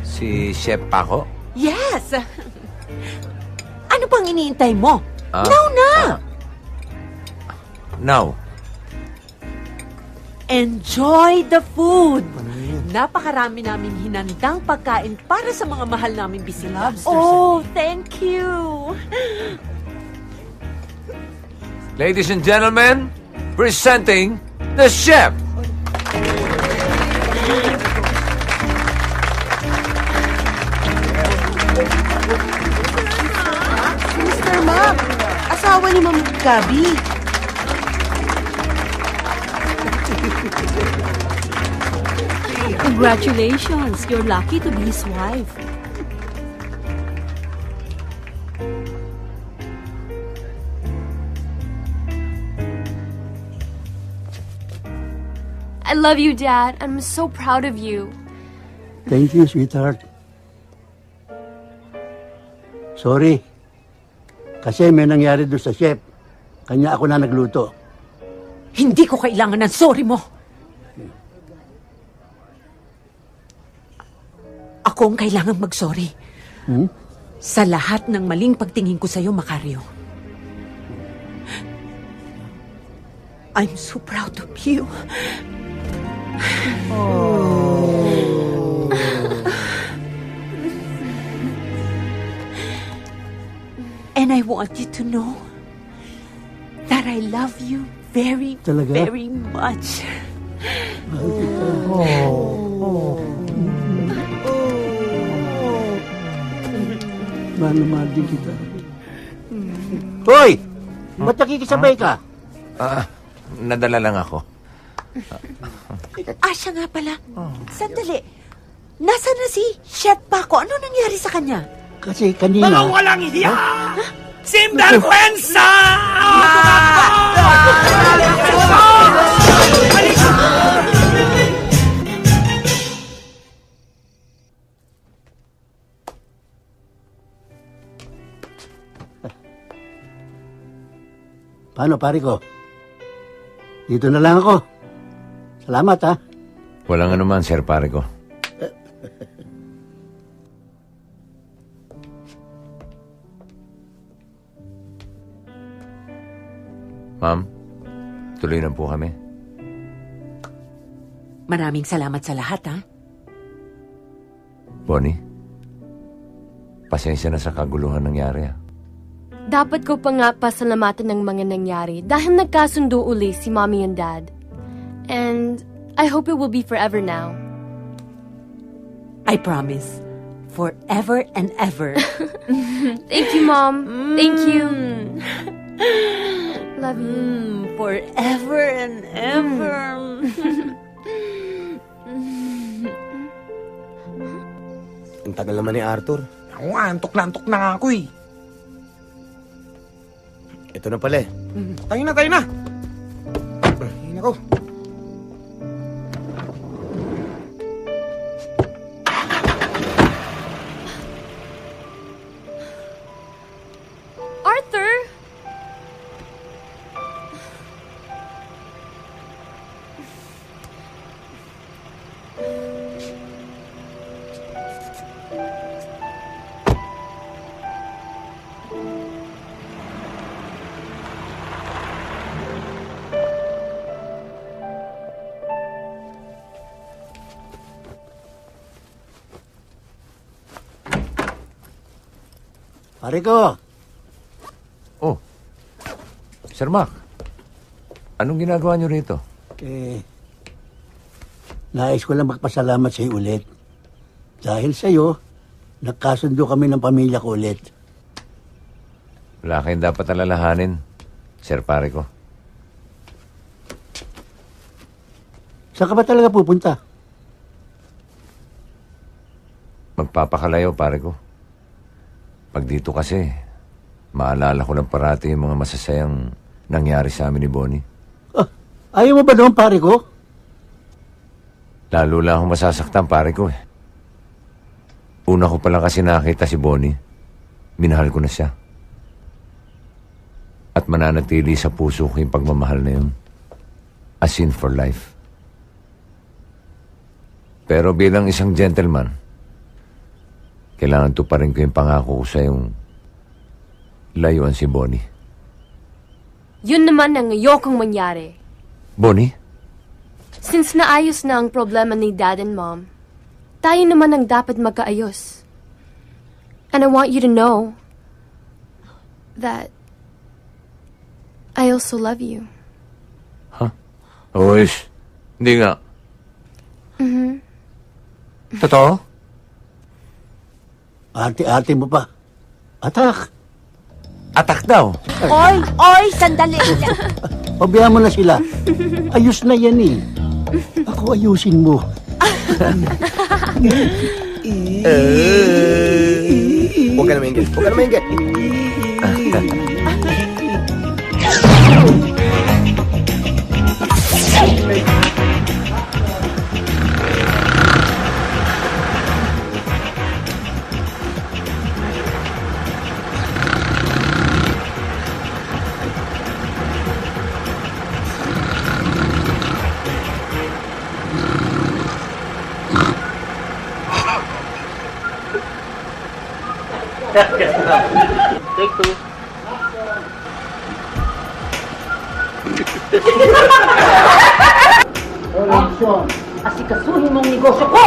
Si Chef Paco? Yes. Ano pang iniintay mo? Ah. Now na! Now. Enjoy the food! Napakarami namin hinandang pagkain para sa mga mahal naming bisita. Oh, thank you! Ladies and gentlemen, presenting the chef. Mr. Mac, asawa ni Ma'am Gabi. Congratulations! You're lucky to be his wife. I love you, Dad. I'm so proud of you. Thank you, sweetheart. Sorry. Kasi may nangyari doon sa chef. Kanya ako na nagluto. Hindi ko kailangan ng sorry mo. Ako ang kailangan mag-sorry. Sa lahat ng maling pagtingin ko sa'yo, Macario. I'm so proud of you. And I want you to know that I love you very, Talaga? very much. Mahal na mahal din kita. Hoy! Ba't nakikisabay ka? Nadala lang ako. Siya nga pala. Sandali. Nasaan na si Chef Paco? Ano nangyari sa kanya? Kasi kanina... Mga walang hiya! Sinvergüenza! Paano, pare ko? Dito na lang ako. Salamat, ha? Walang anuman, Sir pare ko. Ma'am, tuloy na po kami. Maraming salamat sa lahat, ha? Bonnie, pasensya na sa kaguluhan nangyari, ha? Dapat ko pa nga pasalamatan ng mga nangyari dahil nagkasundo uli si Mommy and Dad. And I hope it will be forever now. I promise. Forever and ever. Thank you, Mom. Thank you. Love you. Forever and ever. Ang tagal naman ni Arthur. Ako nga, antok na nga ako eh. Ito na pala eh. Tayo na. Ay, nako. Arthur! Pare ko, Oh, Sir Mac, anong ginagawa niyo rito? nais ko lang magpasalamat sa iyo ulit. Dahil sa iyo, nagkasundo kami ng pamilya ko ulit. Wala kayong dapat alalahanin, Sir pare ko. Saan ka ba talaga pupunta? Magpapakalayo, pare ko. Pag dito kasi, maalala ko lang parati yung mga masasayang nangyari sa amin ni Bonnie. Ayaw mo ba doon, pare ko? Lalo lang akong masasaktan, pare ko eh. Una ko pala kasi nakita si Bonnie. Minahal ko na siya. At mananatili sa puso ko yung pagmamahal na yun. A sin for life. Pero bilang isang gentleman, kailangan tuparin ko yung pangako ko sa yung layuan si Bonnie. Yun naman ang ayokong mangyari. Bonnie? Since naayos na ang problema ni Dad and Mom, tayo naman ang dapat magkaayos. And I want you to know that I also love you. Uwis, hindi nga. Totoo? Ate-ate mo pa. Atak! Atak daw? Oy, sandali. Pabayaan mo na sila. Ayos na yan eh. Ako ayusin mo. Huwag ka na maingit. Huwag ka na maingit. Take two. Asikasuhin mong negosyo ko!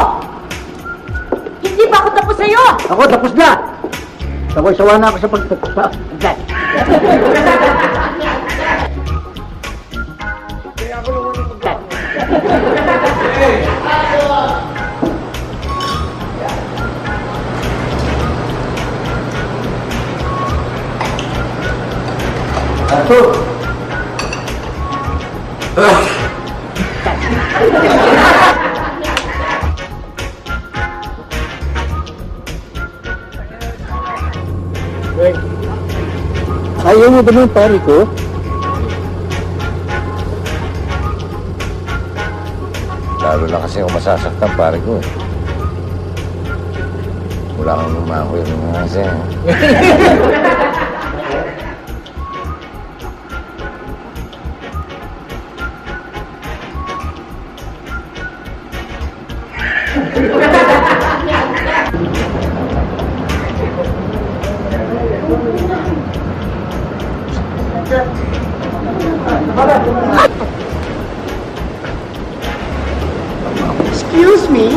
Hindi pa ako tapos sa'yo! Ako tapos na! Saway-sawa na ako sa pagtatapos. Arthur! Ayaw mo ba ng pare ko? Lalo na kasi ako masasaktan, pare ko eh. Wala kang umakoy ng mga kasi. Excuse me?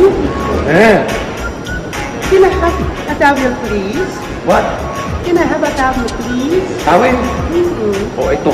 Can I have a towel, please? What? Can I have a towel, please? Tawin? Mm-hmm. Oh, ito.